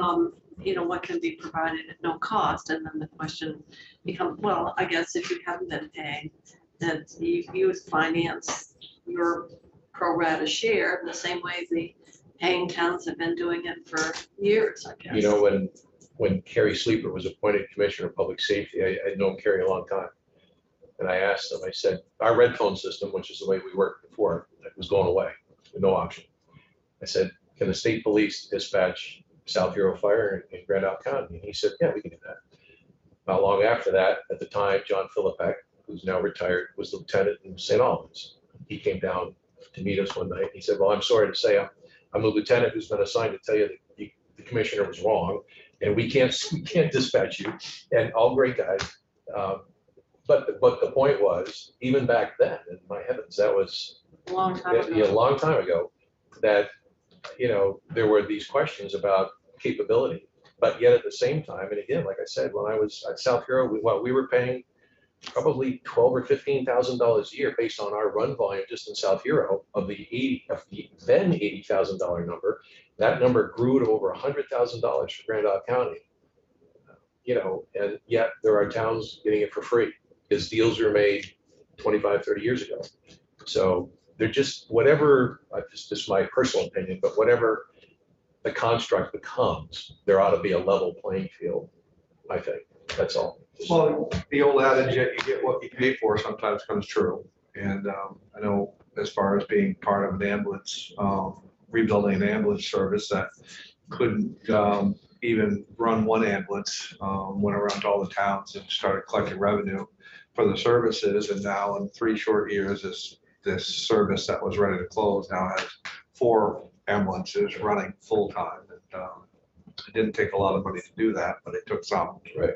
you know, what can be provided at no cost. And then the question becomes, well, I guess if you haven't been paying, then you finance your pro rata share the same way the paying towns have been doing it for years, I guess. you know, when Kerry Sleeper was appointed Commissioner of Public Safety, I'd known Kerry a long time. And I asked him, I said, our red phone system, which is the way we worked before, was going away, with no option. I said, can the state police dispatch South Hero Fire in Grand Isle County? And he said, yeah, we can do that. Not long after that, at the time, John Philippek, who's now retired, was lieutenant in St. Albans. He came down to meet us one night. He said, well, I'm sorry to say, I'm the lieutenant who's been assigned to tell you that the commissioner was wrong, and we can't dispatch you, and all great guys. But the point was, even back then, and my heavens, that was A long time ago. a long time ago, that, you know, there were these questions about capability. But yet at the same time, and again, like I said, when I was at South Hero, we were paying probably $12,000 or $15,000 a year based on our run volume just in South Hero of the then $80,000 number. That number grew to over $100,000 for Grand Isle County. You know, and yet there are towns getting it for free because deals were made 25, 30 years ago. So they're just, whatever, this is my personal opinion, but whatever the construct becomes, there ought to be a level playing field, I think. That's all. Well, the old adage, you get what you pay for, sometimes comes true. And I know as far as being part of an ambulance, rebuilding an ambulance service that couldn't even run one ambulance, went around to all the towns and started collecting revenue for the services. And now in 3 short years, this service that was ready to close now has 4 ambulances running full time. And it didn't take a lot of money to do that, but it took some. Right.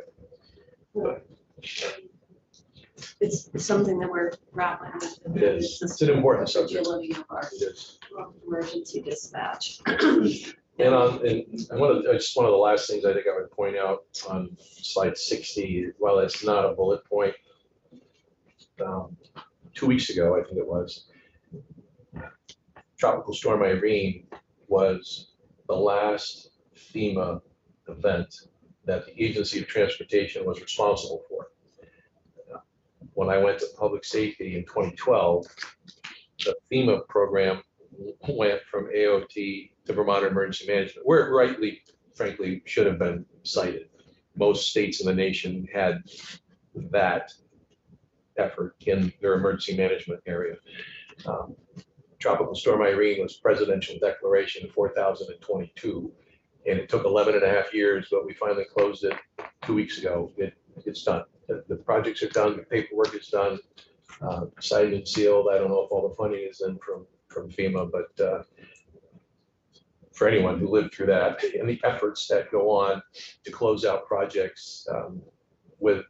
It's something that we're grappling with. It is. It's an important subject. Agility of our It is. emergency dispatch. And just one of the last things I think I would point out on slide 60, while it's not a bullet point, 2 weeks ago, I think it was, Tropical Storm Irene was the last FEMA event that the Agency of Transportation was responsible for. When I went to public safety in 2012, the FEMA program went from AOT to Vermont Emergency Management, where it rightly, frankly, should have been cited. Most states in the nation had that effort in their emergency management area. Tropical Storm Irene was presidential declaration 4022, and it took 11 and a half years, but we finally closed it 2 weeks ago. It's done. The projects are done, the paperwork is done, signed and sealed. I don't know if all the funding is in from FEMA, but for anyone who lived through that and the efforts that go on to close out projects with,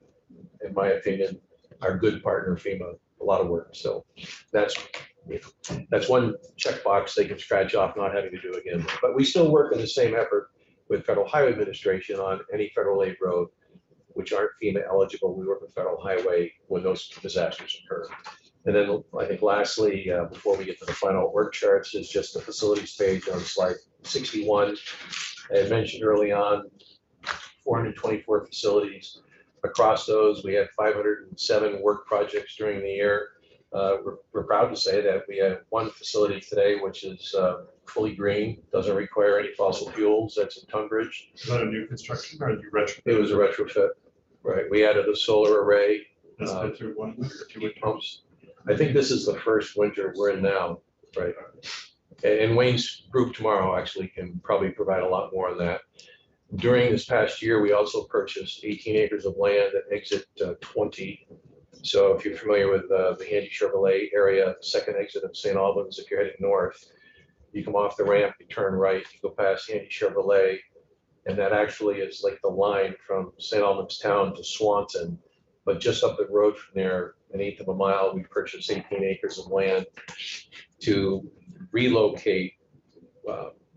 in my opinion, our good partner FEMA, a lot of work. So that's one checkbox they can scratch off not having to do again. But we still work in the same effort with Federal Highway Administration on any federal aid road, which aren't FEMA eligible. We work with Federal Highway when those disasters occur. And then I think lastly, before we get to the final work charts, is just the facilities page on slide 61. I had mentioned early on, 424 facilities. across those. We had 507 work projects during the year. We're proud to say that we have one facility today which is fully green, doesn't require any fossil fuels. That's in Tunbridge. Is that a new construction or you retrofit? It was a retrofit, right? We added a solar array. Has it been through 1 winter or 2 winters? I think this is the first winter we're in now, right? And Wayne's group tomorrow actually can probably provide a lot more on that. During this past year, we also purchased 18 acres of land at exit 20. So if you're familiar with the Handy Chevrolet area, second exit of St. Albans, if you're heading north, you come off the ramp, you turn right, you go past Handy Chevrolet, and that actually is like the line from St. Albans town to Swanton. But just up the road from there, 1/8 of a mile, we purchased 18 acres of land to relocate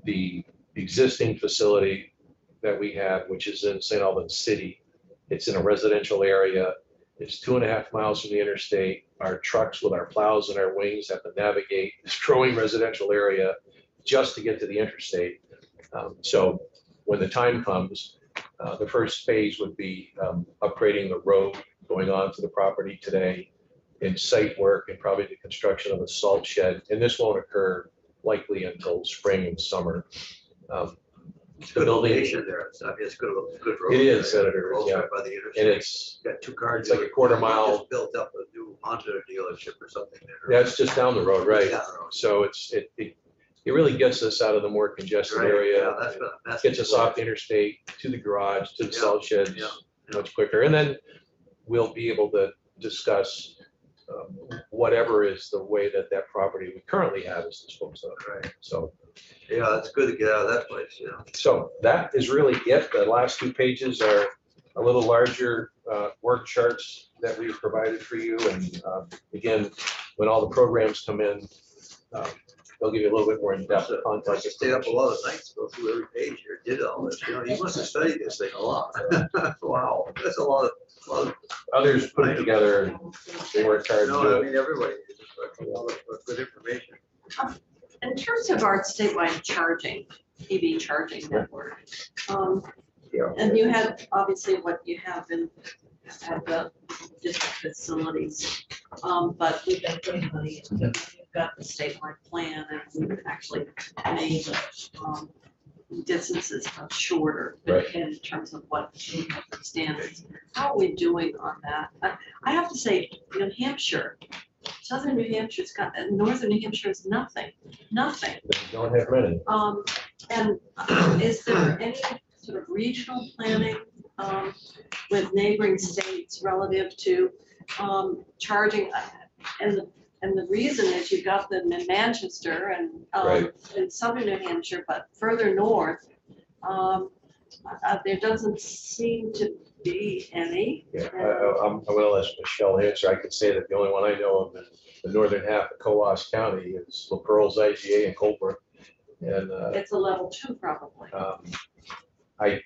the existing facility that we have, which is in St. Albans City. It's in a residential area. It's 2.5 miles from the interstate. Our trucks with our plows and our wings have to navigate this growing residential area just to get to the interstate. So when the time comes, the first phase would be upgrading the road going on to the property today, in site work and probably the construction of a salt shed. And this won't occur likely until spring and summer. It's good location there. I mean, it's good road. It is, there. Senator, Road's yeah. right by the interstate. And it's Got 2 cars. it's like a quarter mile. Just built up a new Honda dealership or something there. That's just down the road, right? Down the road. So it really gets us out of the more congested Right, area. yeah, that's been a mess. Gets us off the interstate to the garage, to the Yeah, salt sheds yeah, much quicker. And then we'll be able to discuss whatever is the way that that property we currently have is disposed of. Right. So, Yeah, it's good to get out of that place, yeah. so that is really it. The last 2 pages are a little larger work charts that we've provided for you. And again, when all the programs come in, they'll give you a little bit more in-depth I context. just stayed up a lot of nights, go through every page here, did all this, you know, you must have studied this thing a lot. Wow, that's a lot of. Others put it together and they worked hard to No, do I it. mean, everybody, it's just a lot of good information. In terms of our statewide charging, EV charging network, Yeah. and you had obviously what you have at the district facilities, but we've been putting money into, we've got the statewide plan and we've actually made distances much shorter Right. in terms of what we have for standards. How are we doing on that? I have to say, New Hampshire, southern New Hampshire's got, and northern New Hampshire is nothing. They don't have many. And is there any sort of regional planning with neighboring states relative to charging? And the reason is you've got them in Manchester and Right. in southern New Hampshire, but further north, there doesn't seem to be any. Yeah, I'm gonna let Michelle answer. I could say that the only one I know of in the northern half of Coas County is La Pearl's IGA in Colebrook. And It's a level 2 probably. I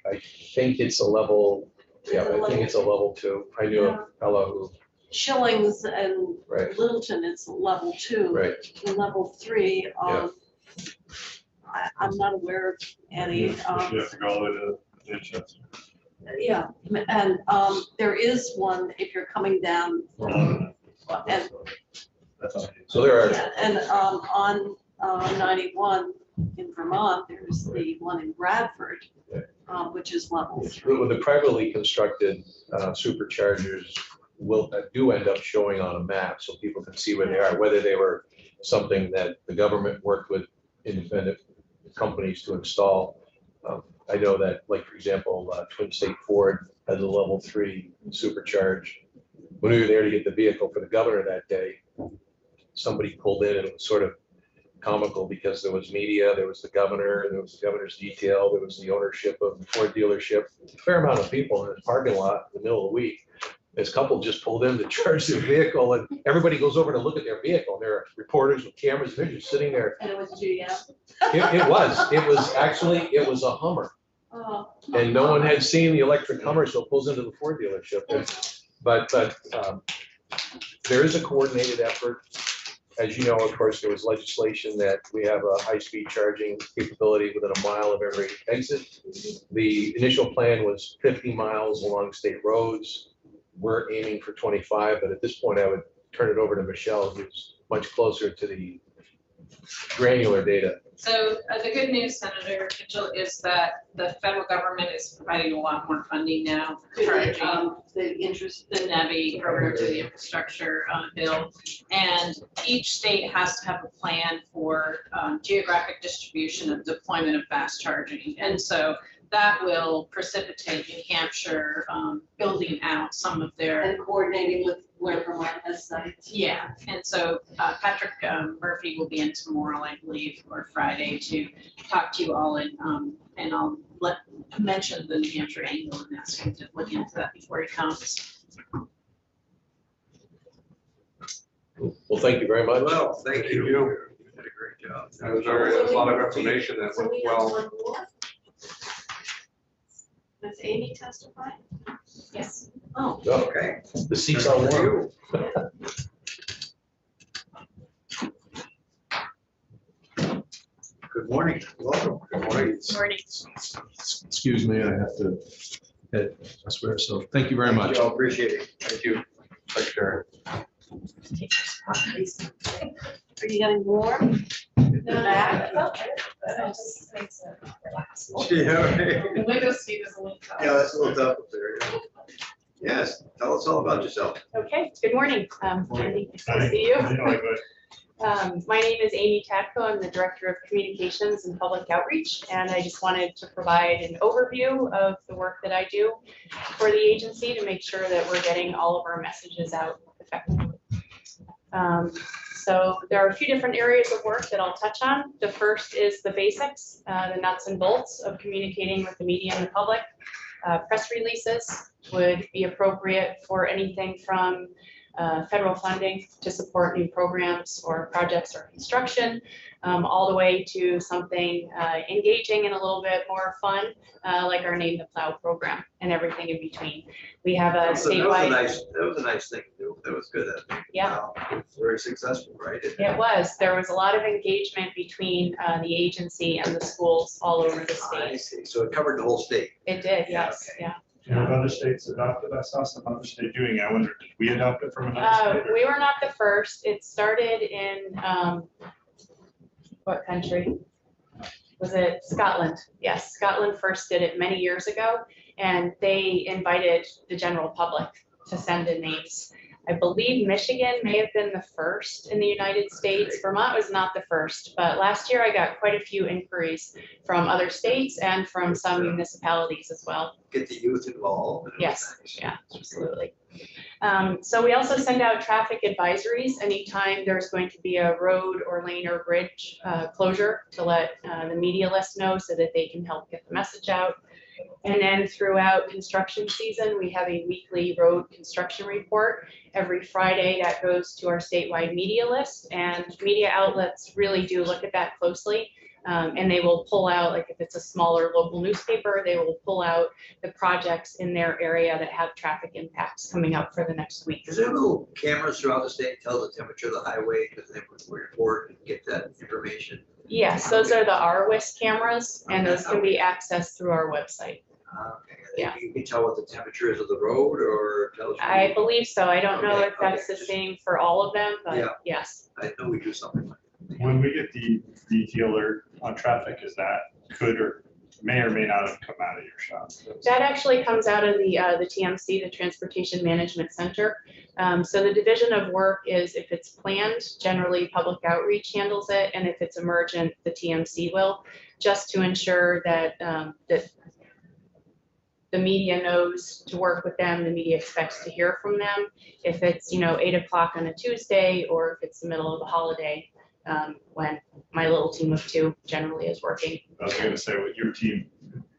think it's a level, yeah, I think it's a level 2. I knew a fellow who, Schillings and right, Littleton is level 2. right. The level 3, I'm not aware of any. You have to go all the way to Manchester. Yeah, and there is one if you're coming down, and, So there are, yeah, and on 91 in Vermont, there's the one in Bradford, which is level 3. with the privately constructed superchargers do end up showing on a map so people can see where they are, whether they were something that the government worked with independent companies to install. I know that, like, for example, Twin State Ford has a level 3 supercharge. When we were there to get the vehicle for the governor that day, somebody pulled in and it was sort of comical because there was media, there was the governor, there was the governor's detail, there was the ownership of the Ford dealership, a fair amount of people in this parking lot in the middle of the week. This couple just pulled in to charge their vehicle and everybody goes over to look at their vehicle. There are reporters with cameras, they're just sitting there. And it was GM. It was a Hummer. And no one had seen the electric Hummer, so it pulls into the Ford dealership. But there is a coordinated effort As you know, of course, there was legislation that we have a high-speed charging capability within a mile of every exit. The initial plan was 50 miles along state roads. We're aiming for 25, but at this point, I would turn it over to Michelle, who's much closer to the granular data. So the good news, Senator Mitchell, is that the federal government is providing a lot more funding now for charging. The interest, The NEVI program to the infrastructure bill. And each state has to have a plan for geographic distribution of deployment of fast charging. And so that will precipitate New Hampshire building out some of their. and coordinating with where Vermont has sites. Yeah, and so Patrick Murphy will be in tomorrow, I believe, or Friday, to talk to you all, and I'll mention the New Hampshire angle and ask him to look into that before he comes. Well, thank you very much. Well, thank Thank you. you. You did a great job. That was very, there's a lot of information that So went we have well. one more? Does Amy testify? Yes. Oh, No, Okay. the seats are warm. Good morning. Welcome. Good morning. Morning. Excuse me, I have to head elsewhere, so thank you very much. I appreciate it. Thank you, Secretary. are you getting warm? In the back? Yeah, right. The window seat is a little tough. Yeah, that's a little tough up there. yeah. Yes, tell us all about yourself. Okay, good morning. Andy, nice to Hi. see you. Good. My name is Amy Tatko. I'm the Director of Communications and Public Outreach, and I just wanted to provide an overview of the work that I do for the agency to make sure that we're getting all of our messages out effectively. So there are a few different areas of work that I'll touch on. The first is the basics, the nuts and bolts of communicating with the media and the public. Press releases would be appropriate for anything from federal funding to support new programs or projects or construction, all the way to something engaging and a little bit more fun, like our Name the Plow program and everything in between. We have a That was statewide. a nice thing to do. That was good. Yeah. Very successful, right? It was. There was a lot of engagement between the agency and the schools all over the I state. see. So it covered the whole state. It did, Yeah, yes, okay. yeah. You know, if other states adopted, I saw some other state doing it. I wonder, did we adopt it from another state? or- We were not the first. It started in, what country? Was it Scotland? Yes, Scotland first did it many years ago, and they invited the general public to send in names. I believe Michigan may have been the first in the United States. Vermont was not the first, but last year I got quite a few inquiries from other states and from some municipalities as well. Get the youth involved. and it was Yes, nice. yeah, absolutely. So we also send out traffic advisories anytime there's going to be a road or lane or bridge closure to let the media list know so that they can help get the message out. And then throughout construction season, we have a weekly road construction report every Friday that goes to our statewide media list, and media outlets really do look at that closely. And they will pull out, like if it's a smaller local newspaper, they will pull out the projects in their area that have traffic impacts coming up for the next week. Is there little cameras throughout the state tell the temperature of the highway, because they would report and get that information? Yes, those are the RWIS cameras, and those can be accessed through our website. Okay. Yeah. You can tell what the temperature is of the road, or tell us. I believe so. I don't know Okay, if that's the okay. same for all of them, Yeah. but yes. I know we do something like that. When we get the alert on traffic, is that could or may or may not have come out of your shop? That actually comes out of the TMC, the Transportation Management Center. So the division of work is if it's planned, generally public outreach handles it, and if it's emergent, the TMC will, just to ensure that that the media knows to work with them, the media expects to hear from them. If it's, 8 o'clock on a Tuesday, or if it's the middle of a holiday, when my little team of 2 generally is working. I was gonna say, what your team,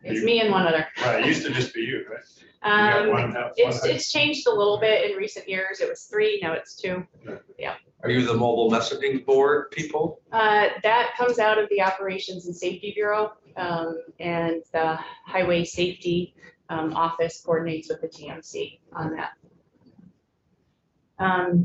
It's me and one other. right, it used to just be you, right? You got one half- one half. It's changed a little bit in recent years. It was 3, now it's 2. Are you the mobile messaging board people? That comes out of the Operations and Safety Bureau, and the Highway Safety Office coordinates with the TMC on that.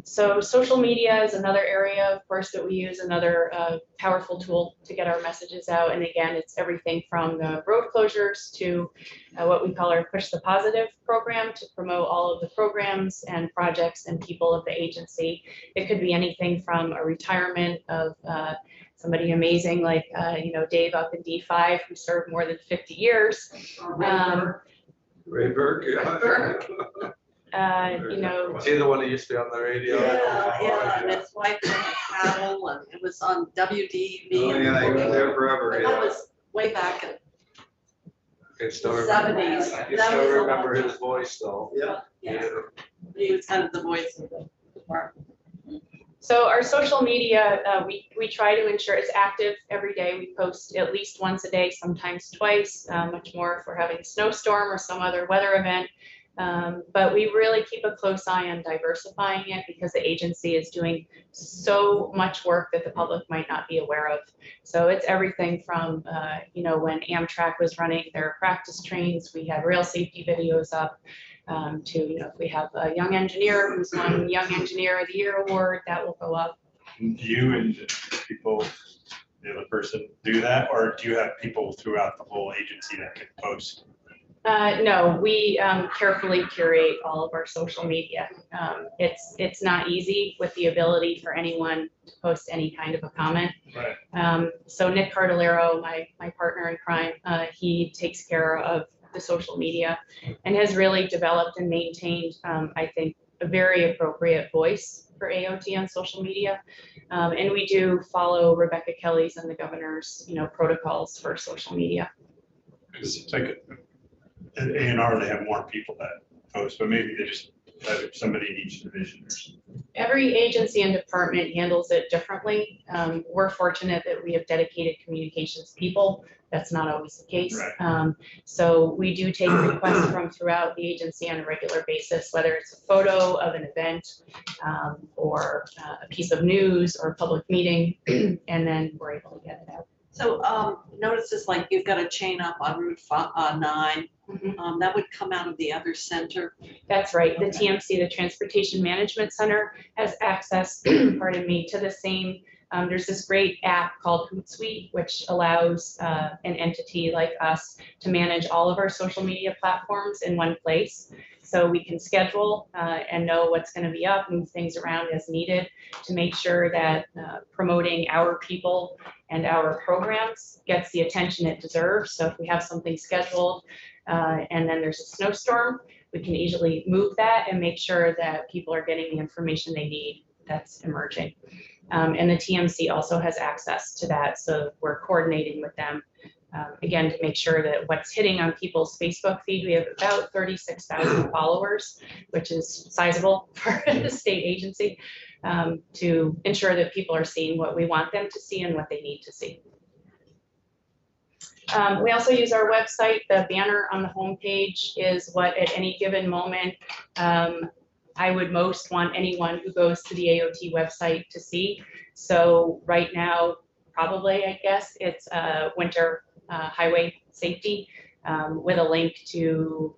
So social media is another area, of course, that we use, another powerful tool to get our messages out. And again, it's everything from the road closures to what we call our Push the Positive program to promote all of the programs and projects and people of the agency. It could be anything from a retirement of somebody amazing like, Dave up in D5 who served more than 50 years. Ray Burke, yeah. Uh, Is he the one that used to be on the radio? Yeah, and his wife had cattle, and it was on WDV. Oh, yeah, he was there forever, That yeah. was way back in I can still the remember. 70s. I can That still was a remember long his time. voice though. Yeah. Yeah, he was kind of the voice of the department. So our social media, we try to ensure it's active every day. We post at least once a day, sometimes twice, much more if we're having a snowstorm or some other weather event. But we really keep a close eye on diversifying it because the agency is doing so much work that the public might not be aware of. So it's everything from, when Amtrak was running their practice trains, we had rail safety videos up, to, if we have a young engineer who's won Young Engineer of the Year award, that will go up. Do you and people, the other person do that, or do you have people throughout the whole agency that can post? No, we carefully curate all of our social media. It's not easy with the ability for anyone to post any kind of a comment. Right. So Nick Cardellaro, my partner in crime, he takes care of the social media and has really developed and maintained, I think, a very appropriate voice for AOT on social media. And we do follow Rebecca Kelly's and the governor's, protocols for social media. It's like at A&R, they have more people that post, but maybe they just have somebody in each division or something. Every agency and department handles it differently. We're fortunate that we have dedicated communications people. That's not always the case. Right. So we do take requests from throughout the agency on a regular basis, whether it's a photo of an event or a piece of news or a public meeting, and then we're able to get it out. So notice this, like you've got a chain up on Route 9. Mhm. That would come out of the other center. That's right. The TMC, the Transportation Management Center, has access, pardon me, to the same. There's this great app called Hootsuite, which allows an entity like us to manage all of our social media platforms in one place. So we can schedule and know what's going to be up, move things around as needed to make sure that promoting our people and our programs gets the attention it deserves. So if we have something scheduled and then there's a snowstorm, we can easily move that and make sure that people are getting the information they need that's emerging. And the TMC also has access to that, so we're coordinating with them, again, to make sure that what's hitting on people's Facebook feed, we have about 36,000 followers, which is sizable for a state agency, to ensure that people are seeing what we want them to see and what they need to see. We also use our website. The banner on the homepage is what at any given moment I would most want anyone who goes to the AOT website to see. So right now, probably, I guess, it's winter highway safety with a link to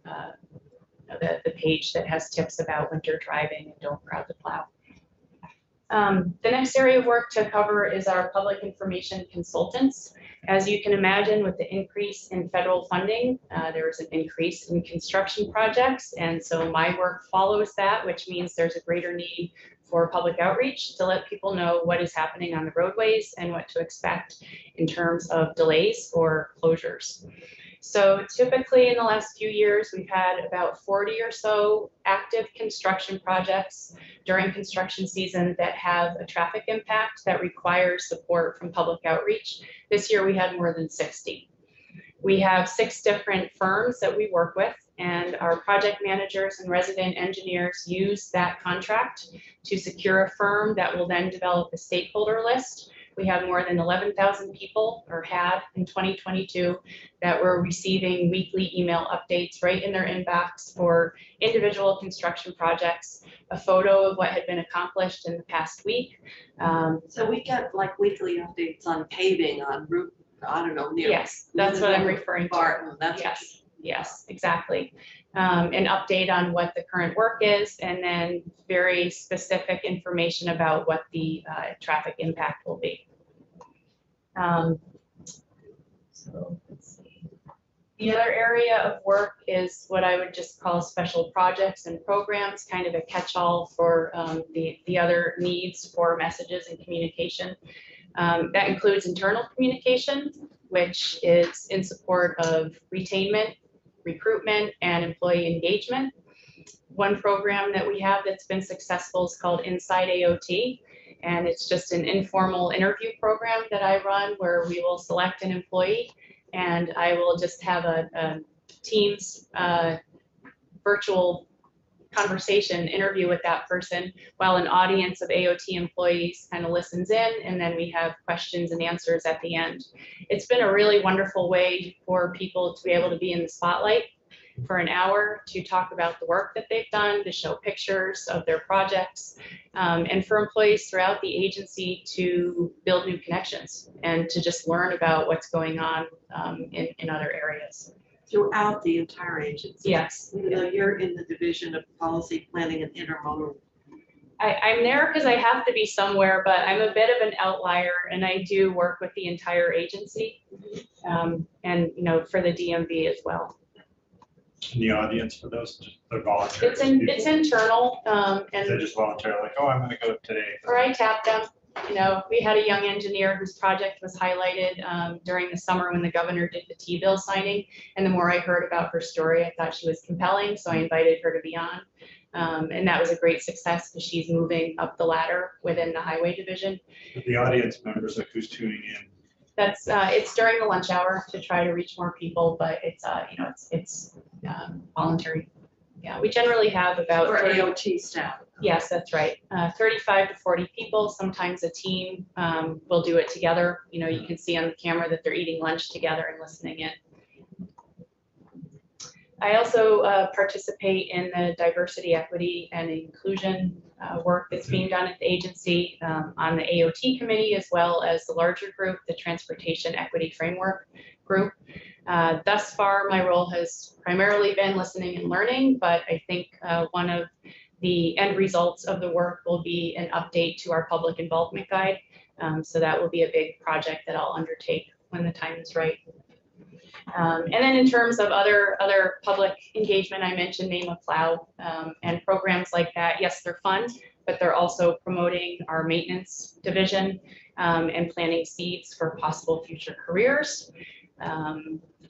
the page that has tips about winter driving and don't crowd the plow. The next area of work to cover is our public information consultants. As you can imagine, with the increase in federal funding, there is an increase in construction projects. And so my work follows that, which means there's a greater need for public outreach to let people know what is happening on the roadways and what to expect in terms of delays or closures. So typically in the last few years, we've had about 40 or so active construction projects during construction season that have a traffic impact that requires support from public outreach. This year we had more than 60. We have 6 different firms that we work with, and our project managers and resident engineers use that contract to secure a firm that will then develop a stakeholder list. We have more than 11,000 people, or had in 2022, that were receiving weekly email updates right in their inbox for individual construction projects, a photo of what had been accomplished in the past week. So we get like weekly updates on paving on Route, I don't know, near. Yes, that's what I'm referring to. Barton, that's. Yes. Yes, exactly. An update on what the current work is, and then very specific information about what the traffic impact will be. So let's see. The other area of work is what I would just call special projects and programs, kind of a catch-all for the other needs for messages and communication. That includes internal communication, which is in support of retainment, recruitment, and employee engagement. One program that we have that's been successful is called Inside AOT, and it's just an informal interview program that I run where we will select an employee and I will just have a Teams virtual conversation interview with that person while an audience of AOT employees kind of listens in, and then we have questions and answers at the end. It's been a really wonderful way for people to be able to be in the spotlight for an hour to talk about the work that they've done, to show pictures of their projects, and for employees throughout the agency to build new connections and to just learn about what's going on in other areas. Throughout the entire agency. Yes. Even though you're in the division of policy planning and intermodal. I'm there because I have to be somewhere, but I'm a bit of an outlier and I do work with the entire agency, and for the DMV as well. In the audience for those, just they're voluntary. It's internal, They're and just voluntary, like, oh, I'm gonna go today. or I tap them. We had a young engineer whose project was highlighted during the summer when the governor did the T-bill signing. And the more I heard about her story, I thought she was compelling, so I invited her to be on. And that was a great success because she's moving up the ladder within the highway division. The audience members, like who's tuning in? That's it's during the lunch hour to try to reach more people, but it's it's voluntary. Yeah, we generally have about For AOT staff. Yes, that's right. 35 to 40 people. Sometimes a team will do it together. You can see on the camera that they're eating lunch together and listening in. I also participate in the diversity, equity, and inclusion work that's being done at the agency on the AOT committee, as well as the larger group, the Transportation Equity Framework group. Thus far, my role has primarily been listening and learning, but I think one of the end results of the work will be an update to our public involvement guide. So that will be a big project that I'll undertake when the time is right. And then in terms of other public engagement, I mentioned Name a Plow and programs like that. Yes, they're fun, but they're also promoting our maintenance division and planting seeds for possible future careers.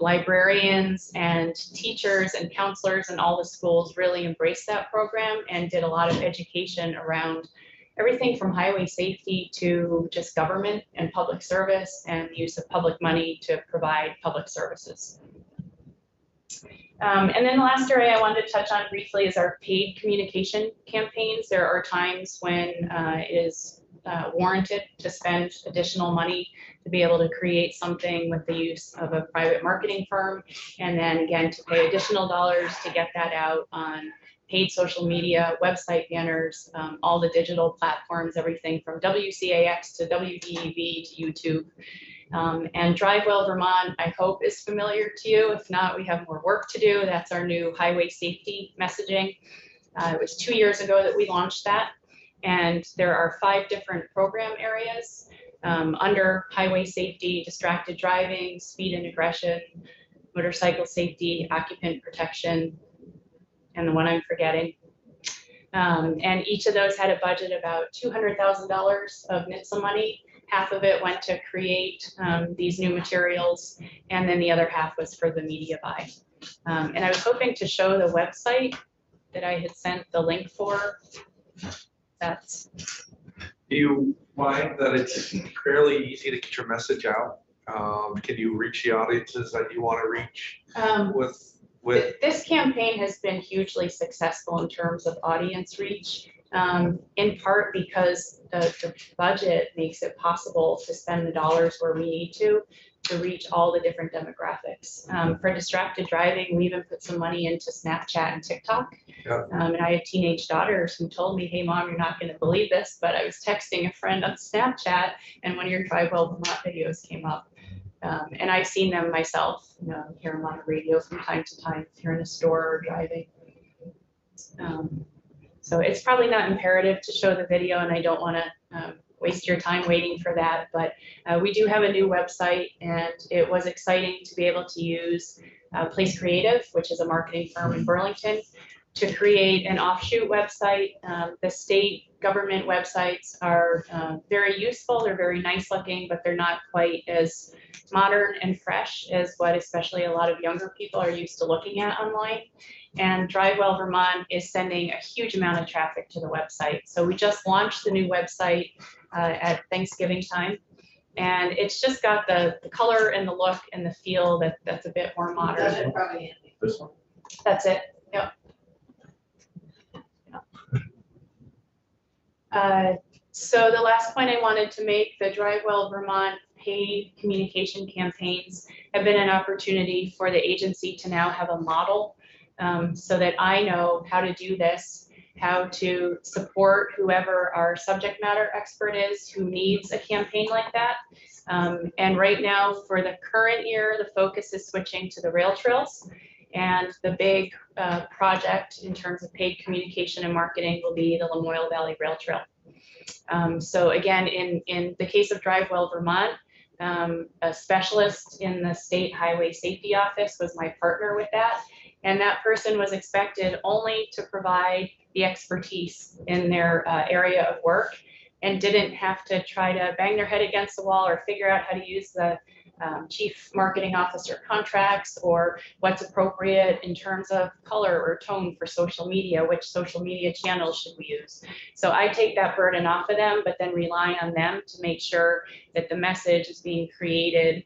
Librarians and teachers and counselors in all the schools really embraced that program and did a lot of education around everything from highway safety to just government and public service and the use of public money to provide public services. And then the last area I wanted to touch on briefly is our paid communication campaigns. There are times when it is warranted to spend additional money to be able to create something with the use of a private marketing firm, and then again to pay additional dollars to get that out on paid social media, website banners, all the digital platforms, everything from WCAX to WDEV to YouTube. And Drive Well Vermont, I hope, is familiar to you. If not, we have more work to do. That's our new highway safety messaging. It was 2 years ago that we launched that. And there are 5 different program areas under highway safety: distracted driving, speed and aggression, motorcycle safety, occupant protection, and the one I'm forgetting. And each of those had a budget about $200,000 of NHTSA money. Half of it went to create these new materials, and then the other half was for the media buy. And I was hoping to show the website that I had sent the link for. That's. Do you find that it's fairly easy to get your message out? Can you reach the audiences that you want to reach with? This campaign has been hugely successful in terms of audience reach, in part because the budget makes it possible to spend the dollars where we need to reach all the different demographics. For distracted driving, we even put some money into Snapchat and TikTok. Yeah. And I have teenage daughters who told me, hey mom, you're not gonna believe this, but I was texting a friend on Snapchat and one of your Drive Well Vermont videos came up. And I've seen them myself, you know, hear them on the radio from time to time if you're in a store or driving. So it's probably not imperative to show the video, and I don't want to waste your time waiting for that, but we do have a new website, and it was exciting to be able to use Place Creative, which is a marketing firm in Burlington, to create an offshoot website. The state government websites are very useful. They're very nice looking, but they're not quite as modern and fresh as what especially a lot of younger people are used to looking at online. And DriveWell Vermont is sending a huge amount of traffic to the website. So we just launched the new website at Thanksgiving time. And it's just got the color and the look and the feel that's a bit more modern. That's it, probably handy. This one? That's it, yep. So the last point I wanted to make, the DriveWell Vermont paid communication campaigns have been an opportunity for the agency to now have a model so that I know how to do this, how to support whoever our subject matter expert is who needs a campaign like that. And right now for the current year, the focus is switching to the rail trails. And the big project in terms of paid communication and marketing will be the Lamoille Valley Rail Trail. So again, in the case of DriveWell Vermont, a specialist in the State Highway Safety Office was my partner with that. And that person was expected only to provide the expertise in their area of work and didn't have to try to bang their head against the wall or figure out how to use the chief marketing officer contracts or what's appropriate in terms of color or tone for social media, which social media channels should we use. So I take that burden off of them, but then rely on them to make sure that the message is being created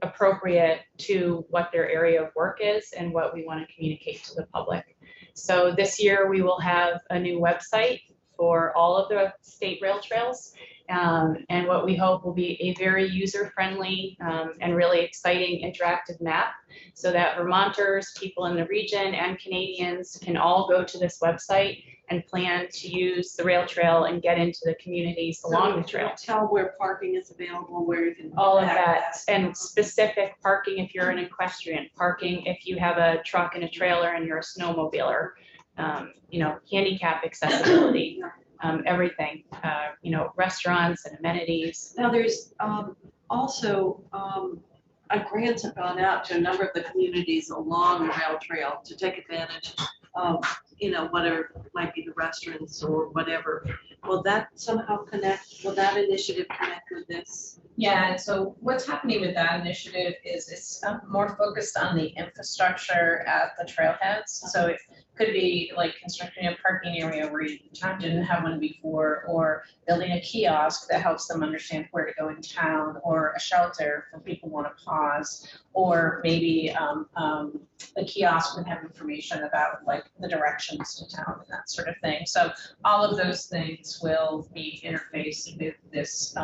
appropriate to what their area of work is and what we want to communicate to the public. So this year we will have a new website for all of the state rail trails. And what we hope will be a very user-friendly and really exciting interactive map so that Vermonters, people in the region, and Canadians can all go to this website and plan to use the rail trail and get into the communities along the trail. Tell where parking is available, where you can. All of that, and specific parking if you're an equestrian, parking if you have a truck and a trailer and you're a snowmobiler, you know, handicap accessibility. Everything, you know, restaurants and amenities. Now, there's also grants have gone out to a number of the communities along the rail trail to take advantage of, you know, whatever might be the restaurants or whatever. Will that somehow connect, will that initiative connect with this? Yeah, and so what's happening with that initiative is it's more focused on the infrastructure at the trailheads. So it could be like constructing a parking area where you didn't have one before, or building a kiosk that helps them understand where to go in town, or a shelter for people who want to pause, or maybe a kiosk would have information about like the directions to town and that sort of thing. So all of those things will be interfaced with this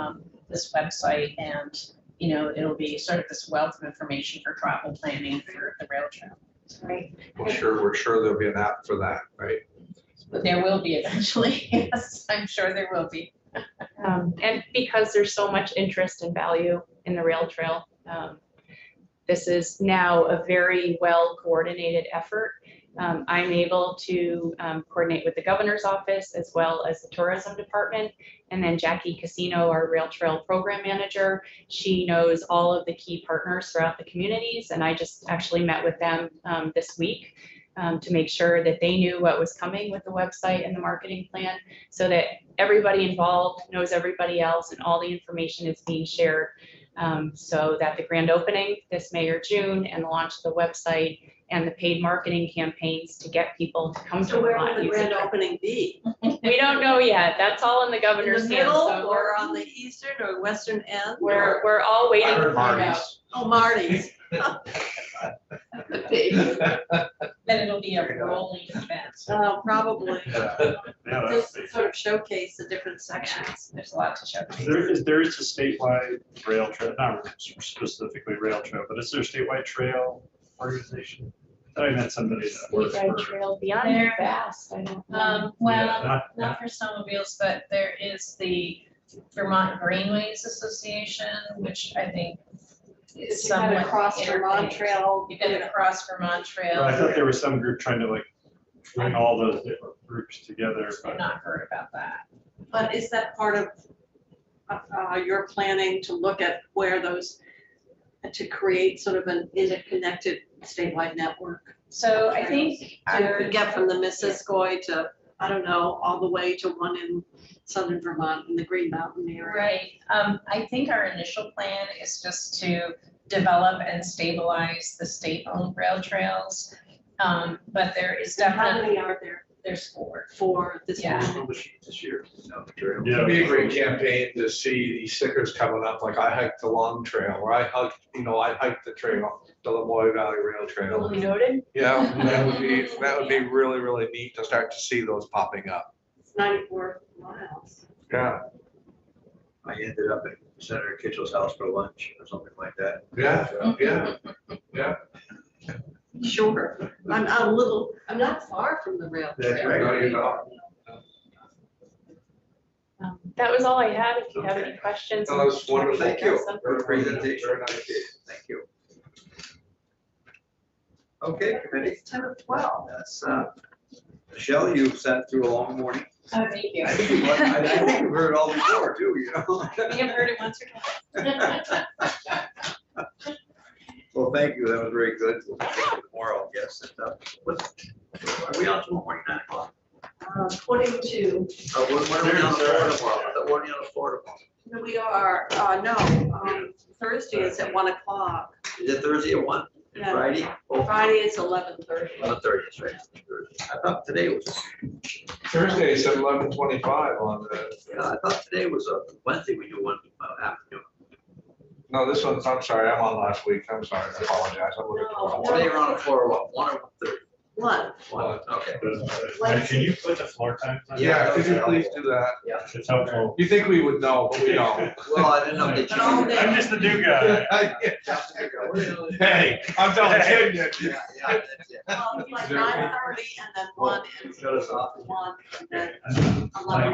this website, and you know, it'll be sort of this wealth of information for travel planning for the rail trail. Right. We're sure there'll be an app for that, right? But there will be eventually, yes, I'm sure there will be. And because there's so much interest and value in the rail trail, this is now a very well coordinated effort. I'm able to coordinate with the governor's office as well as the tourism department. And then Jackie Casino, our rail trail program manager, she knows all of the key partners throughout the communities. And I just actually met with them this week to make sure that they knew what was coming with the website and the marketing plan so that everybody involved knows everybody else and all the information is being shared. So that the grand opening this May or June and the launch of the website and the paid marketing campaigns to get people to come to So where Vermont. will the use grand it. opening be? We don't know yet. That's all in the In governor's the hands. middle So or on the eastern or western end? we're all waiting to find out. Oh, Marty's. Then it'll be a rolling event. Probably. Yeah, that's Just sort of showcase the different sections. There's a lot to show. there is a statewide rail trail, not specifically rail trail, but is there a statewide trail organization? I thought I met somebody that works Statewide for. trail beyond There- fast. I don't know. Yeah, Well, not for snowmobiles, but there is the Vermont Greenways Association, which I think It's You had somewhat a cross Vermont interlinked. Trail. You've got a cross Vermont Trail. I thought there was some group trying to like bring all those different groups together, I've but not heard about that. But is that part of your planning to look at where those, to create sort of an interconnected statewide network? So I think To get from the Missisquoi to, I don't know, all the way to one in southern Vermont in the Green Mountain area. Right, I think our initial plan is just to develop and stabilize the state-owned rail trails. But there is And how definitely, many are there there's 4. for this Yeah. one? This year, no, the trail. yeah. It'd be a great campaign to see these stickers coming up, like I hiked the Long Trail, or I hiked the trail, the Lemoy Valley Rail Trail. Duly noted. Yeah, that would be really, really neat to start to see those popping up. It's 94 miles. Yeah, I ended up at Senator Kitchell's house for lunch or something like that. yeah. Sure. I'm not far from the rail That's trail. right. No, you don't. That was all I had. If you have Okay. any questions. No, that was I'm happy to wonderful. Thank you address them. for the presentation. Very nice. Thank you. Okay, committee. It's 10 of 12. That's, Michelle, you've sat through a long morning. Oh, thank you. I think you've heard it all before too, you know? We have heard it once or twice. Well, thank you. That was very good. We'll take it tomorrow, I guess. Are we on tomorrow morning, 9 o'clock? 22. When are we on the floor tomorrow? I thought we were on the floor tomorrow. No, we are, Thursday is at 1 o'clock. Is it Thursday at 1? And Yeah. Friday? Oh, Friday is 11:30. 11:30, that's right. Thursday. I thought today was, Thursday is at 11:25 on the, yeah, I thought today was a Wednesday, we do one afternoon. no, this one's, I'm sorry, I'm on last week, I'm sorry, I apologize. I'm looking No. for Today we're on the floor, what, 1 or 1:30? 1. 1, okay. Can you put the floor times on? Yeah, could you please do that? It's helpful. You think we would know, but we don't. Well, I didn't know that But all you. day- I'm just the new guy. Hey, I'm telling you. Yeah, yeah, that's it. Well, it's like 9:30 and then 1 and Shut us off. 1 and then Okay. 11.